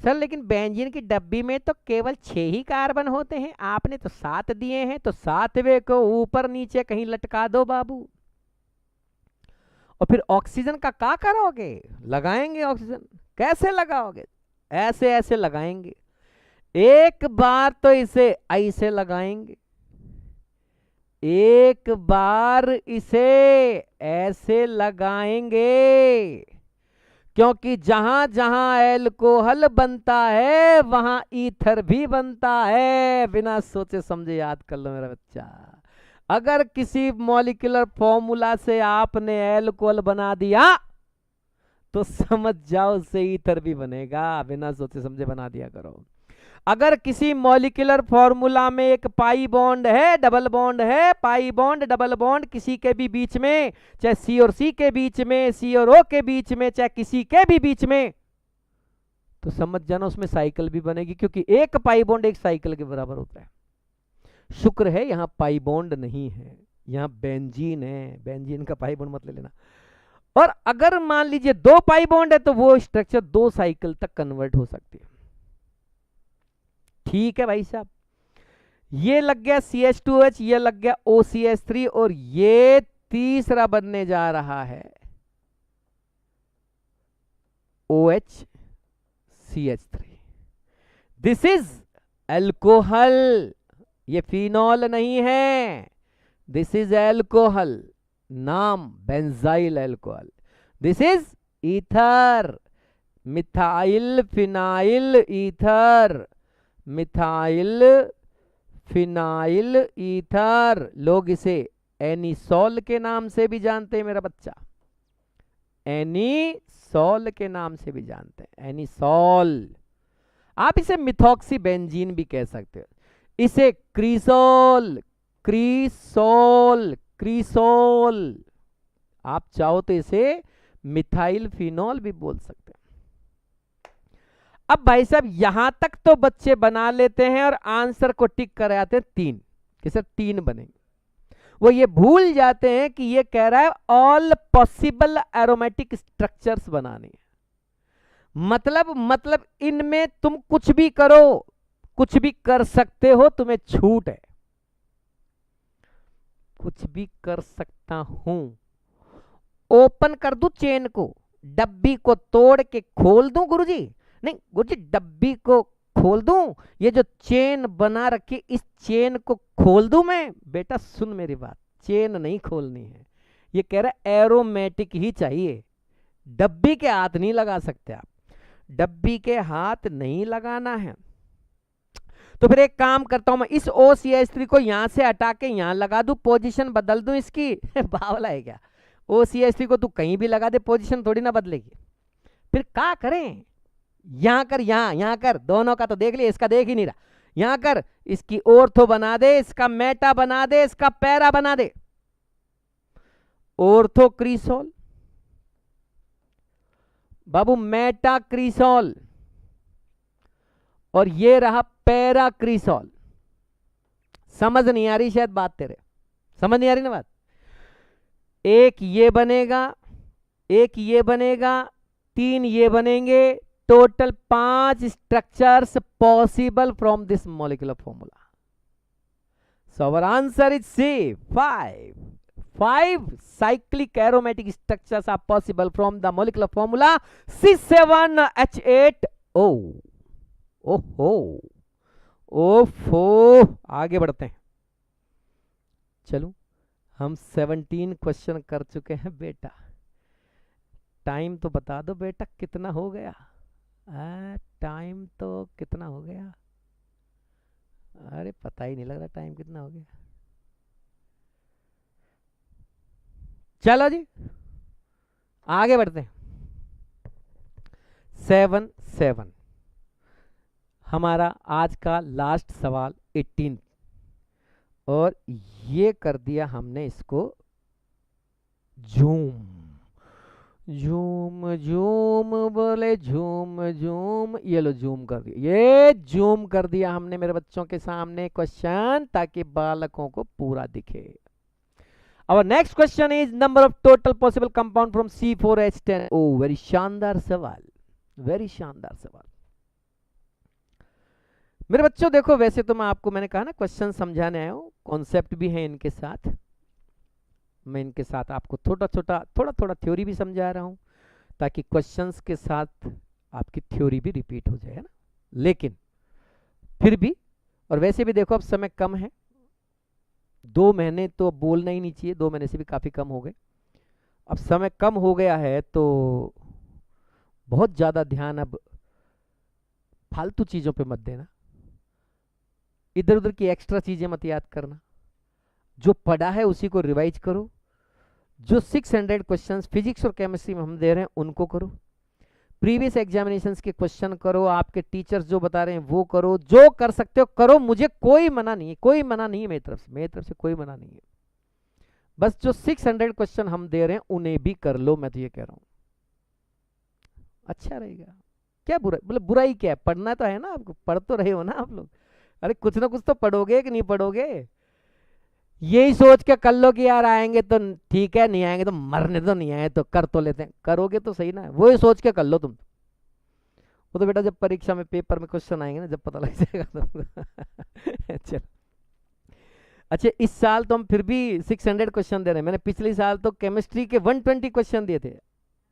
सर, लेकिन बेंजीन की डब्बी में तो केवल 6 ही कार्बन होते हैं, आपने तो 7 दिए हैं, तो 7वें को ऊपर नीचे कहीं लटका दो बाबू। और फिर ऑक्सीजन का क्या करोगे? लगाएंगे ऑक्सीजन। कैसे लगाओगे? ऐसे ऐसे लगाएंगे। एक बार तो इसे ऐसे लगाएंगे, एक बार इसे ऐसे लगाएंगे, क्योंकि जहां जहां एल्कोहल बनता है वहां ईथर भी बनता है। बिना सोचे समझे याद कर लो मेरा बच्चा। अगर किसी मॉलिक्यूलर फॉर्मूला से आपने एल्कोहल बना दिया तो समझ जाओ उससे ईथर भी बनेगा। बिना सोचे समझे बना दिया करो। अगर किसी मॉलिक्यूलर फॉर्मूला में एक पाई बॉन्ड है, डबल बॉन्ड है, पाई बॉन्ड डबल बॉन्ड किसी के भी बीच में, चाहे सी और सी के बीच में, सी और ओ के बीच में, चाहे किसी के भी बीच में, तो समझ जाना उसमें साइकिल भी बनेगी, क्योंकि एक पाई बॉन्ड एक साइकिल के बराबर होता है। शुक्र है यहां पाई बॉन्ड नहीं है, यहां बेंजीन है। बेंजीन का पाई बॉन्ड मत ले लेना। और अगर मान लीजिए 2 पाई बॉन्ड है तो वो स्ट्रक्चर 2 साइकिल तक कन्वर्ट हो सकती है। ठीक है भाई साहब, ये लग गया CH2H, ये लग गया OCH3, और ये तीसरा बनने जा रहा है OHCH3। दिस इज अल्कोहल, ये फिनॉल नहीं है, दिस इज अल्कोहल, नाम benzyl alcohol. This is ether, methyl phenyl ether, methyl phenyl ether. लोग इसे एनिसॉल के नाम से भी जानते हैं मेरा बच्चा, एनिसॉल के नाम से भी जानते हैं, एनिसॉल। आप इसे मिथॉक्सी बेंजीन भी कह सकते हो, इसे क्रीसोल, क्रीसोल, क्रीसोल। आप चाहो तो इसे मिथाइल फिनॉल भी बोल सकते हैं। अब भाई साहब यहां तक तो बच्चे बना लेते हैं और आंसर को टिक कर आते हैं 3 कि सर 3 बनेंगे। वो ये भूल जाते हैं कि ये कह रहा है ऑल पॉसिबल एरोमेटिक स्ट्रक्चर्स बनाने। मतलब इनमें तुम कुछ भी करो, कुछ भी कर सकते हो, तुम्हें छूट है, कुछ भी कर सकता हूं। ओपन कर दूं चेन को, डब्बी को तोड़ के खोल दूं गुरुजी? नहीं गुरुजी, डब्बी को खोल दूं, ये जो चेन बना रखी इस चेन को खोल दूं मैं? बेटा सुन मेरी बात, चेन नहीं खोलनी है, ये कह रहा है एरोमेटिक ही चाहिए, डब्बी के हाथ नहीं लगा सकते आप, डब्बी के हाथ नहीं लगाना है। तो फिर एक काम करता हूं मैं, इस OCH3 को यहां से हटा के यहां लगा दूं, पोजीशन बदल दूं इसकी बावला है क्या? OCH3 को तू कहीं भी लगा दे, पोजीशन थोड़ी ना बदलेगी। फिर क्या करें? यहां कर, यहां कर, दोनों का तो देख लिया, इसका देख ही नहीं रहा, यहां कर, इसकी ऑर्थो बना दे, इसका मेटा बना दे, इसका पैरा बना दे। ऑर्थो क्रीसोल बाबू, मेटा क्रीसोल, और ये रहा पैरा क्रीसोल। समझ नहीं आ रही शायद बात तेरे, समझ नहीं आ रही ना बात? एक ये बनेगा, एक ये बनेगा, 3 ये बनेंगे, total 5 structures possible from this molecular formula. So our answer is C, 5 cyclic aromatic structures are possible from the molecular formula C7H8O। ओहो, ओफो, आगे बढ़ते हैं। चलो हम 17 क्वेश्चन कर चुके हैं बेटा, टाइम तो बता दो बेटा कितना हो गया? टाइम तो कितना हो गया? अरे पता ही नहीं लग रहा टाइम कितना हो गया। चलो जी आगे बढ़ते हैं। 7 हमारा आज का लास्ट सवाल 18, और ये कर दिया हमने इसको झूम, झूम झूम बोले झूम झूम, ये लो झूम कर दिया, ये झूम कर दिया हमने मेरे बच्चों के सामने क्वेश्चन, ताकि बालकों को पूरा दिखे। Our next question is number of total possible compound from C4H10। Oh, very शानदार सवाल, वेरी शानदार सवाल मेरे बच्चों। देखो वैसे तो मैं आपको, मैंने कहा ना क्वेश्चन समझाने आया हूँ, कॉन्सेप्ट भी है इनके साथ, मैं इनके साथ आपको थोड़ा थोड़ा थ्योरी भी समझा रहा हूँ, ताकि क्वेश्चंस के साथ आपकी थ्योरी भी रिपीट हो जाए, है ना। लेकिन फिर भी, और वैसे भी देखो अब समय कम है, 2 महीने तो बोलना ही नहीं चाहिए, 2 महीने से भी काफ़ी कम हो गए, अब समय कम हो गया है तो बहुत ज़्यादा ध्यान अब फालतू चीज़ों पे मत देना, इधर उधर की एक्स्ट्रा चीज़ें मत याद करना, जो पढ़ा है उसी को रिवाइज करो, जो 600 क्वेश्चंस फिजिक्स और केमिस्ट्री में हम दे रहे हैं उनको करो, प्रीवियस एग्जामिनेशंस के क्वेश्चन करो, आपके टीचर्स जो बता रहे हैं वो करो, जो कर सकते हो करो, मुझे कोई मना नहीं है, कोई मना नहीं है मेरी तरफ से कोई मना नहीं है, बस जो 600 क्वेश्चन हम दे रहे हैं उन्हें भी कर लो, मैं तो ये कह रहा हूं, अच्छा रहेगा। क्या बुरा, मतलब बुराई क्या है, पढ़ना तो है ना आपको, पढ़ तो रहे हो ना आप लोग, अरे कुछ ना कुछ तो पढ़ोगे कि नहीं पढ़ोगे, यही सोच के कर लो कि यार आएंगे तो ठीक है, नहीं आएंगे तो मरने तो नहीं आए तो कर तो लेते हैं, करोगे तो सही ना, वही सोच के कर लो तुम। वो तो बेटा जब परीक्षा में पेपर में क्वेश्चन आएंगे ना, जब पता लग जाएगा तुमको। चलो अच्छा, इस साल तो हम फिर भी 600 क्वेश्चन दे रहे हैं, मैंने पिछले साल तो केमिस्ट्री के 120 क्वेश्चन दिए थे,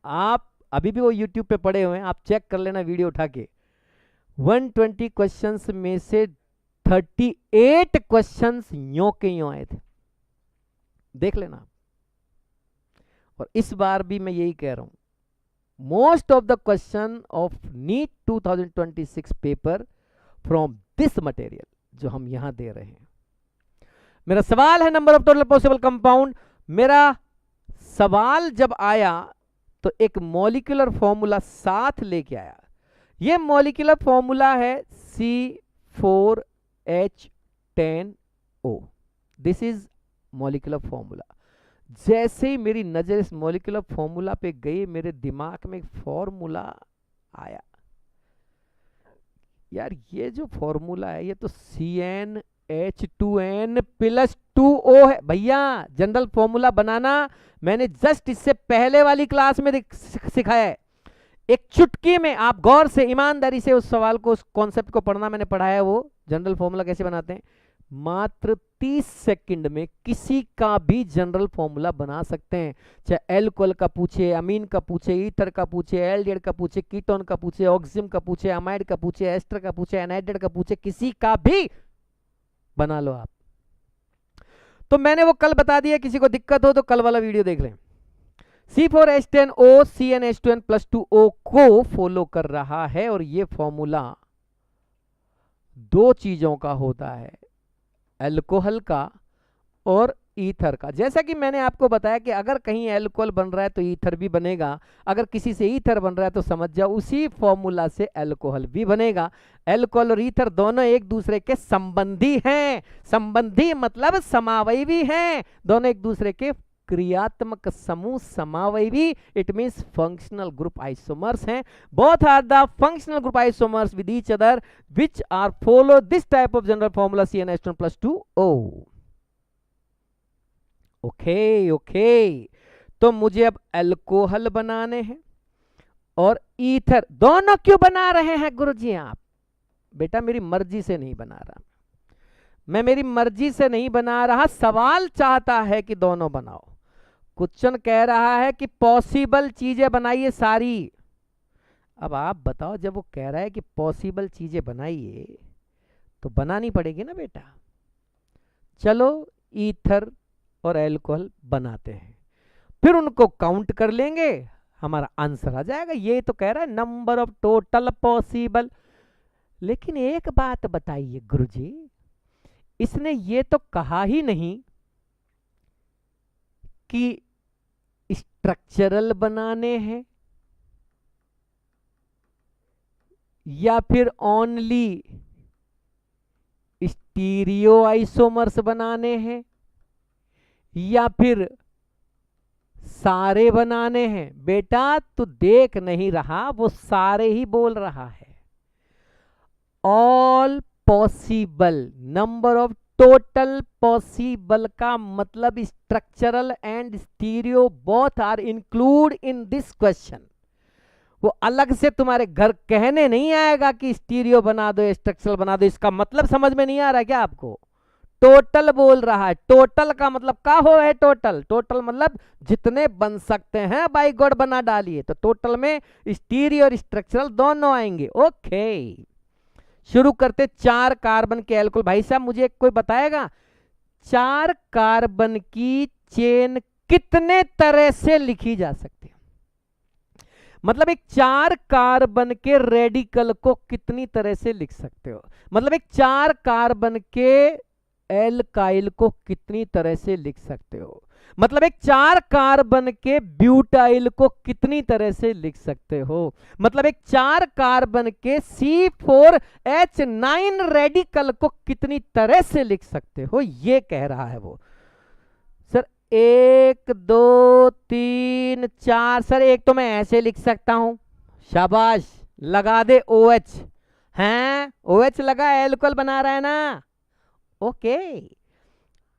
आप अभी भी वो यूट्यूब पे पड़े हुए हैं, आप चेक कर लेना वीडियो उठा के, 120 क्वेश्चंस में से 38 क्वेश्चंस यों के यों आए थे, देख लेना। और इस बार भी मैं यही कह रहा हूं, most of the question of NEET 2026 paper from this material जो हम यहां दे रहे हैं। मेरा सवाल है number of total possible compound, मेरा सवाल जब आया तो एक मॉलिक्यूलर फॉर्मूला साथ लेके आया, ये मॉलिक्यूलर फॉर्मूला है C4H10O, this is molecular formula. जैसे ही मेरी नजर इस मॉलिक्यूलर फॉर्मूला पे गई, मेरे दिमाग में एक फॉर्मूला आया, यार ये जो फॉर्मूला है ये तो CnH2n+2O है भैया, जनरल फॉर्मूला बनाना मैंने जस्ट इससे पहले वाली क्लास में सिखाया है, एक चुटकी में आप गौर से ईमानदारी से उस सवाल को, उस कॉन्सेप्ट को पढ़ना, मैंने पढ़ाया वो जनरल फॉर्मूला कैसे बनाते हैं, मात्र 30 सेकंड में किसी का भी जनरल फॉर्मूला बना सकते हैं। चाहे एल्कोहल का पूछे, अमीन का पूछे, ईथर का पूछे, एल्डिहाइड का पूछे, कीटोन का पूछे, ऑक्सिजन का पूछे, अमाइड का पूछे, एस्टर का पूछे, एनाइड्राइड का पूछे, किसी का भी बना लो आप। तो मैंने वो कल बता दिया, किसी को दिक्कत हो तो कल वाला वीडियो देख लें। C4H10O CnH2n+2O को फॉलो कर रहा है और ये फॉर्मूला दो चीजों का होता है, अल्कोहल का और ईथर का। जैसा कि मैंने आपको बताया कि अगर कहीं अल्कोहल बन रहा है तो ईथर भी बनेगा, अगर किसी से ईथर बन रहा है तो समझ जाओ उसी फॉर्मूला से अल्कोहल भी बनेगा। अल्कोहल और ईथर दोनों एक दूसरे के संबंधी हैं, संबंधी मतलब समावयवी हैं, दोनों एक दूसरे के क्रियात्मक समूह समावयवी, it means functional group isomers हैं। Both are the functional group isomers with each other which are follow this type of general formula CnH2n+2O। Okay okay, तो मुझे अब अल्कोहल बनाने हैं और ईथर, दोनों क्यों बना रहे हैं गुरुजी आप? बेटा मेरी मर्जी से नहीं बना रहा, मैं मेरी मर्जी से नहीं बना रहा, सवाल चाहता है कि दोनों बनाओ। क्वेश्चन कह रहा है कि पॉसिबल चीजें बनाइए सारी। अब आप बताओ, जब वो कह रहा है कि पॉसिबल चीजें बनाइए तो बनानी पड़ेगी ना बेटा। चलो ईथर और अल्कोहल बनाते हैं, फिर उनको काउंट कर लेंगे, हमारा आंसर आ जाएगा। ये तो कह रहा है नंबर ऑफ टोटल पॉसिबल। लेकिन एक बात बताइए गुरुजी, इसने ये तो कहा ही नहीं कि स्ट्रक्चरल बनाने हैं या फिर ओनली स्टीरियो आइसोमर्स बनाने हैं या फिर सारे बनाने हैं। बेटा तू देख नहीं रहा, वो सारे ही बोल रहा है। All possible, number of total possible का मतलब structural and stereo both are include in this question. वो अलग से तुम्हारे घर कहने नहीं आएगा कि स्टीरियो बना दो, स्ट्रक्चरल बना दो। इसका मतलब समझ में नहीं आ रहा क्या आपको? टोटल बोल रहा है। टोटल का मतलब क्या हो है? टोटल, टोटल मतलब जितने बन सकते हैं बाई गॉड बना डालिए। तो टोटल में स्टीरियो और स्ट्रक्चरल दोनों आएंगे। ओके, शुरू करते। 4 कार्बन के अल्कोहल। भाई साहब मुझे कोई बताएगा 4 कार्बन की चेन कितने तरह से लिखी जा सकती है? मतलब एक 4 कार्बन के रेडिकल को कितनी तरह से लिख सकते हो? मतलब एक 4 कार्बन के एल्काइल को कितनी तरह से लिख सकते हो? मतलब एक 4 कार्बन के ब्यूटाइल को कितनी तरह से लिख सकते हो? मतलब एक 4 कार्बन के C4H9 रेडिकल को कितनी तरह से लिख सकते हो? ये कह रहा है वो। सर 1 2 3 4, सर एक तो मैं ऐसे लिख सकता हूं। शाबाश, लगा दे OH। हैं, OH लगा, एल्कोहल बना रहा है ना। ओके,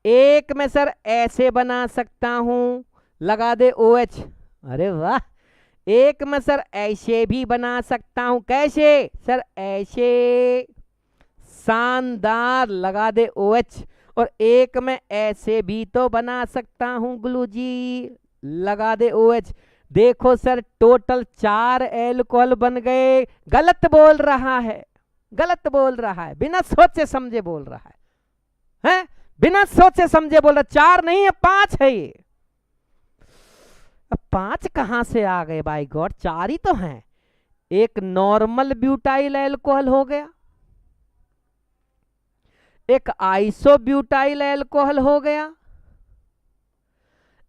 एक में सर ऐसे बना सकता हूं, लगा दे OH। अरे वाह। एक में सर ऐसे भी बना सकता हूं। कैसे? सर ऐसे, शानदार, लगा दे OH। और एक में ऐसे भी तो बना सकता हूं गुलू जी, लगा दे OH। देखो सर टोटल 4 एल्कोहल बन गए। गलत बोल रहा है, गलत बोल रहा है, बिना सोचे समझे बोल रहा है, हैं? बिना सोचे समझे बोल रहा। 4 नहीं है, 5 है ये। अब 5 कहां से आ गए बाय गॉड? 4 ही तो हैं। एक नॉर्मल ब्यूटाइल एल्कोहल हो गया, एक आइसोब्यूटाइल एल्कोहल हो गया,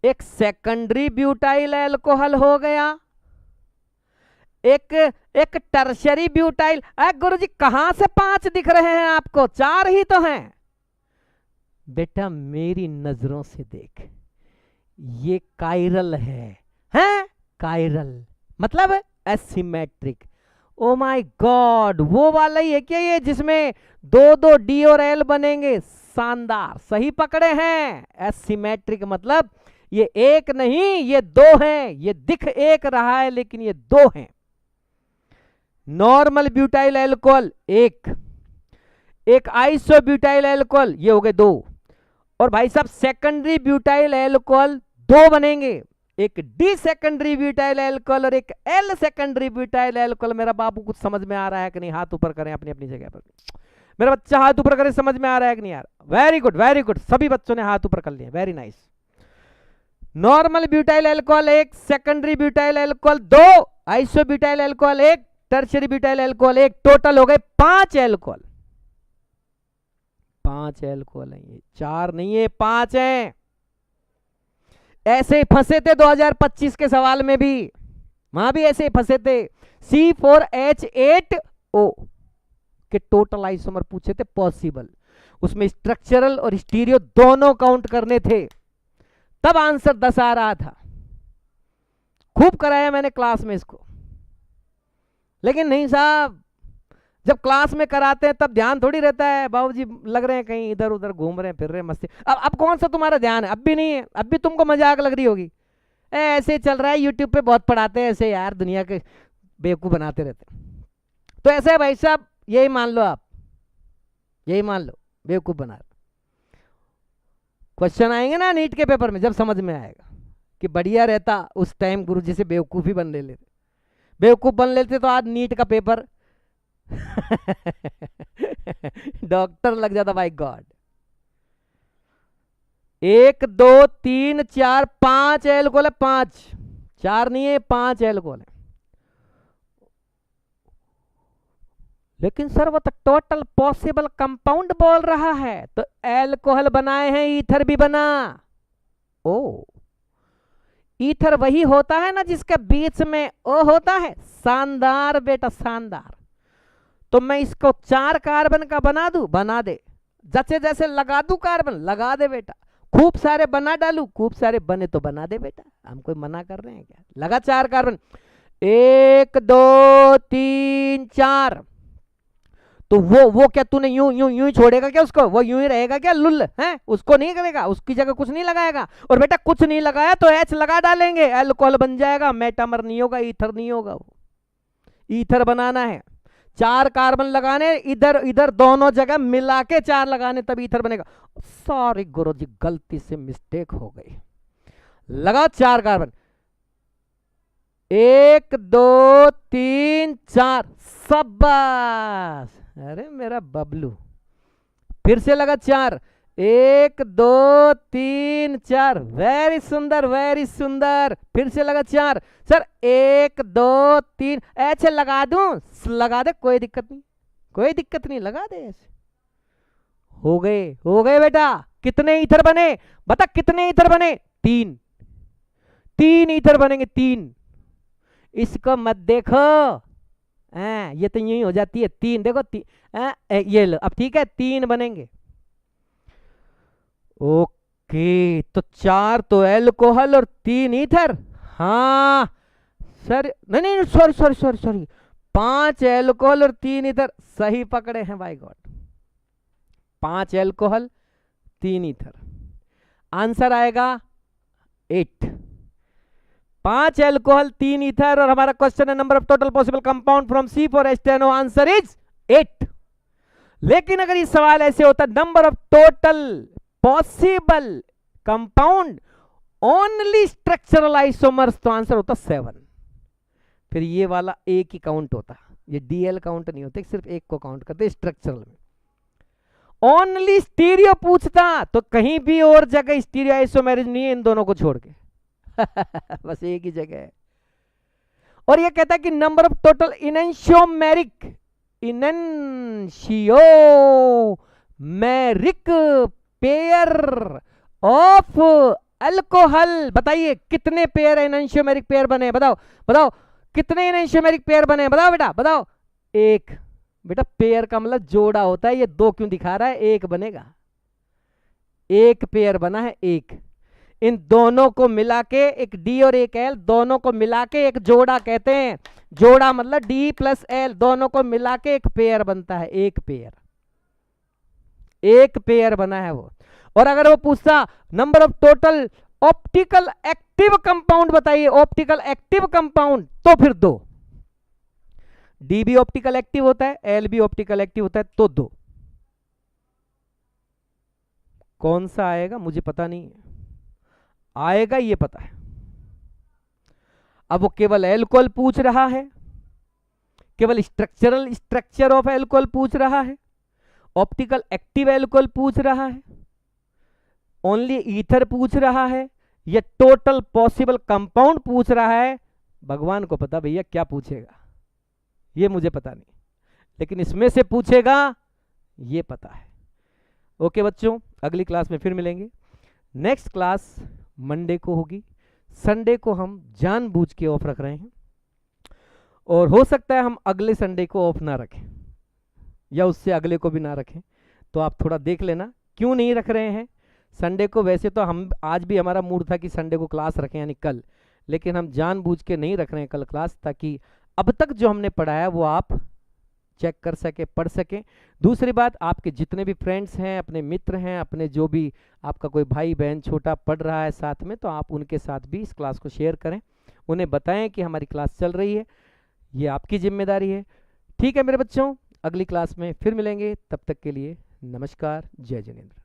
एक सेकेंडरी ब्यूटाइल एल्कोहल हो गया, एक टर्शरी ब्यूटाइल। गुरुजी कहां से 5 दिख रहे हैं आपको? 4 ही तो हैं। बेटा मेरी नजरों से देख, ये कायरल है, हैं? कायरल मतलब एसिमेट्रिक। ओ माय गॉड, वो वाला ही है क्या ये जिसमें 2 D और L बनेंगे? शानदार, सही पकड़े हैं। एसिमेट्रिक मतलब ये एक नहीं, ये 2 हैं। ये दिख एक रहा है लेकिन ये 2 हैं। नॉर्मल ब्यूटाइल एल्कोहल 1, एक आइसोब्यूटाइल अल्कोहल, ये हो गए 2। और भाई साहब सेकेंडरी ब्यूटाइल अल्कोहल 2 बनेंगे, एक डी सेकेंडरी ब्यूटाइल अल्कोहल और एक एल सेकेंडरी ब्यूटाइल अल्कोहल। मेरा बाबू कुछ समझ में आ रहा है कि नहीं? हाथ ऊपर करें अपनी अपनी जगह पर। मेरा बच्चा हाथ ऊपर करे, समझ में आ रहा है कि नहीं यार? वेरी गुड वेरी गुड, सभी बच्चों ने हाथ ऊपर कर लिए, very nice. Normal butyl alcohol 1, secondary butyl alcohol 2, isobutyl alcohol 1, tertiary butyl alcohol 1, total हो गए 5 अल्कोहल। 5 अल्कोहल है ये, 4 नहीं है 5 हैं। ऐसे ही फंसे थे 2025 के सवाल में भी, वहां भी ऐसे ही फंसे थे। C4H8O के टोटल आइसोमर पूछे थे पॉसिबल, उसमें स्ट्रक्चरल और स्टीरियो दोनों काउंट करने थे, तब आंसर 10 आ रहा था। खूब कराया मैंने क्लास में इसको, लेकिन नहीं साहब, जब क्लास में कराते हैं तब ध्यान थोड़ी रहता है। बाबूजी लग रहे हैं कहीं इधर उधर घूम रहे हैं, फिर रहे हैं मस्ती। अब कौन सा तुम्हारा ध्यान है? अब भी नहीं है, अब भी तुमको मजाक लग रही होगी। ऐसे चल रहा है, यूट्यूब पे बहुत पढ़ाते हैं ऐसे यार, दुनिया के बेवकूफ बनाते रहते हैं। तो ऐसे है भाई साहब, यही मान लो आप, यही मान लो बेवकूफ बना रहे। क्वेश्चन आएंगे ना नीट के पेपर में, जब समझ में आएगा कि बढ़िया रहता उस टाइम गुरुजी से बेवकूफी बन लेते, बेवकूफ बन लेते तो आज नीट का पेपर डॉक्टर लग जाता। बाय गॉड, 1 2 3 4 5 एल्कोहल है, 5, 4 नहीं है 5 एल्कोहल है। लेकिन सर वो तो टोटल पॉसिबल कंपाउंड बोल रहा है, तो एल्कोहल बनाए हैं, ईथर भी बना। ओ, ईथर वही होता है ना जिसके बीच में ओ होता है। शानदार बेटा शानदार। तो मैं इसको 4 कार्बन का बना दूं, बना दे। जैसे जैसे लगा दूं कार्बन, लगा दे बेटा। खूब सारे बना डालू, खूब सारे बने तो बना दे बेटा। हम कोई मना कर रहे हैं क्या? लगा 4 कार्बन, 1 2 3 4। तो वो क्या तूने यूं यूं यूं ही छोड़ेगा क्या उसको? वो यूं ही रहेगा क्या लुल है? उसको नहीं करेगा, उसकी जगह कुछ नहीं लगाएगा। और बेटा कुछ नहीं लगाया तो H लगा डालेंगे, अल्कोहल बन जाएगा, मेटामर नहीं होगा, ईथर नहीं होगा। वो ईथर बनाना है, 4 कार्बन लगाने, इधर इधर दोनों जगह मिला के 4 लगाने, तब ईथर बनेगा। सॉरी गुरुजी, गलती से मिस्टेक हो गई। लगा 4 कार्बन, 1 2 3 4, शाबाश। अरे मेरा बबलू, फिर से लगा 4, 1 2 3 4, वेरी सुंदर वेरी सुंदर। फिर से लगा 4, सर 1 2 3, ऐसे लगा दूं? लगा दे, कोई दिक्कत नहीं, कोई दिक्कत नहीं, लगा दे ऐसे। हो गए बेटा। कितने ईथर बने बता, कितने ईथर बने? 3 ईथर बनेंगे, 3। इसको मत देखो, ये तो यूं ही हो जाती है। 3 देखो, ये लो, अब ठीक है 3 बनेंगे। ओके, तो 4 तो अल्कोहल और 3 ईथर। हाँ सर, नहीं sorry sorry sorry sorry, 5 alcohol और 3 ईथर, सही पकड़े हैं by God. 5 alcohol 3 ether, answer आएगा 8। 5 अल्कोहल 3 ईथर, और हमारा क्वेश्चन है number of total possible compound from C4H10O, answer is 8। लेकिन अगर ये सवाल ऐसे होता number of total possible compound only structural isomers, तो आंसर होता 7। फिर ये वाला एक ही काउंट होता, ये डीएल काउंट नहीं होते, सिर्फ एक को काउंट करते स्ट्रक्चरल में। ओनली स्टीरियो पूछता तो कहीं भी और जगह स्टीरियो आइसोमेरिज नहीं है इन दोनों को छोड़ के बस एक ही जगह है। और ये कहता है कि number of total enantiomeric pair of alcohol, बताइए कितने पेयर इनेंशियोमेरिक पेयर बने? बताओ बताओ, कितने इनेंशियोमेरिक पेयर बने? बताओ बेटा बताओ। 1 बेटा, पेयर का मतलब जोड़ा होता है, ये 2 क्यों दिखा रहा है? 1 बनेगा, 1 पेयर बना है 1। इन दोनों को मिला के, एक डी और एक एल, दोनों को मिला के एक जोड़ा कहते हैं। जोड़ा मतलब डी प्लस एल, दोनों को मिला के एक पेयर बनता है, 1 पेयर, 1 पेयर बना है वो। और अगर वो पूछता number of total optical active compound बताइए, ऑप्टिकल एक्टिव कंपाउंड, तो फिर 2। डी भी ऑप्टिकल एक्टिव होता है, एल भी ऑप्टिकल एक्टिव होता है, तो 2। कौन सा आएगा मुझे पता नहीं है, आएगा ये पता है। अब वो केवल एल्कोहल पूछ रहा है, केवल स्ट्रक्चर ऑफ एल्कोहल पूछ रहा है, ऑप्टिकल एक्टिव एल्कोहल पूछ रहा है, ओनली ईथर पूछ रहा है, या टोटल पॉसिबल कंपाउंड पूछ रहा है, भगवान को पता भैया क्या पूछेगा, ये मुझे पता नहीं, लेकिन इसमें से पूछेगा ये पता है। ओके बच्चों, अगली क्लास में फिर मिलेंगे। नेक्स्ट क्लास मंडे को होगी, संडे को हम जानबूझ के ऑफ रख रहे हैं, और हो सकता है हम अगले संडे को ऑफ ना रखें या उससे अगले को भी ना रखें, तो आप थोड़ा देख लेना क्यों नहीं रख रहे हैं संडे को। वैसे तो हम आज भी हमारा मूड था कि संडे को क्लास रखें यानी कल, लेकिन हम जानबूझ के नहीं रख रहे हैं कल क्लास, ताकि अब तक जो हमने पढ़ाया वो आप चेक कर सके, पढ़ सकें। दूसरी बात, आपके जितने भी फ्रेंड्स हैं, अपने मित्र हैं, अपने जो भी आपका कोई भाई बहन छोटा पढ़ रहा है साथ में, तो आप उनके साथ भी इस क्लास को शेयर करें, उन्हें बताएं कि हमारी क्लास चल रही है, ये आपकी जिम्मेदारी है। ठीक है मेरे बच्चों, अगली क्लास में फिर मिलेंगे, तब तक के लिए नमस्कार, जय जिनेंद्र।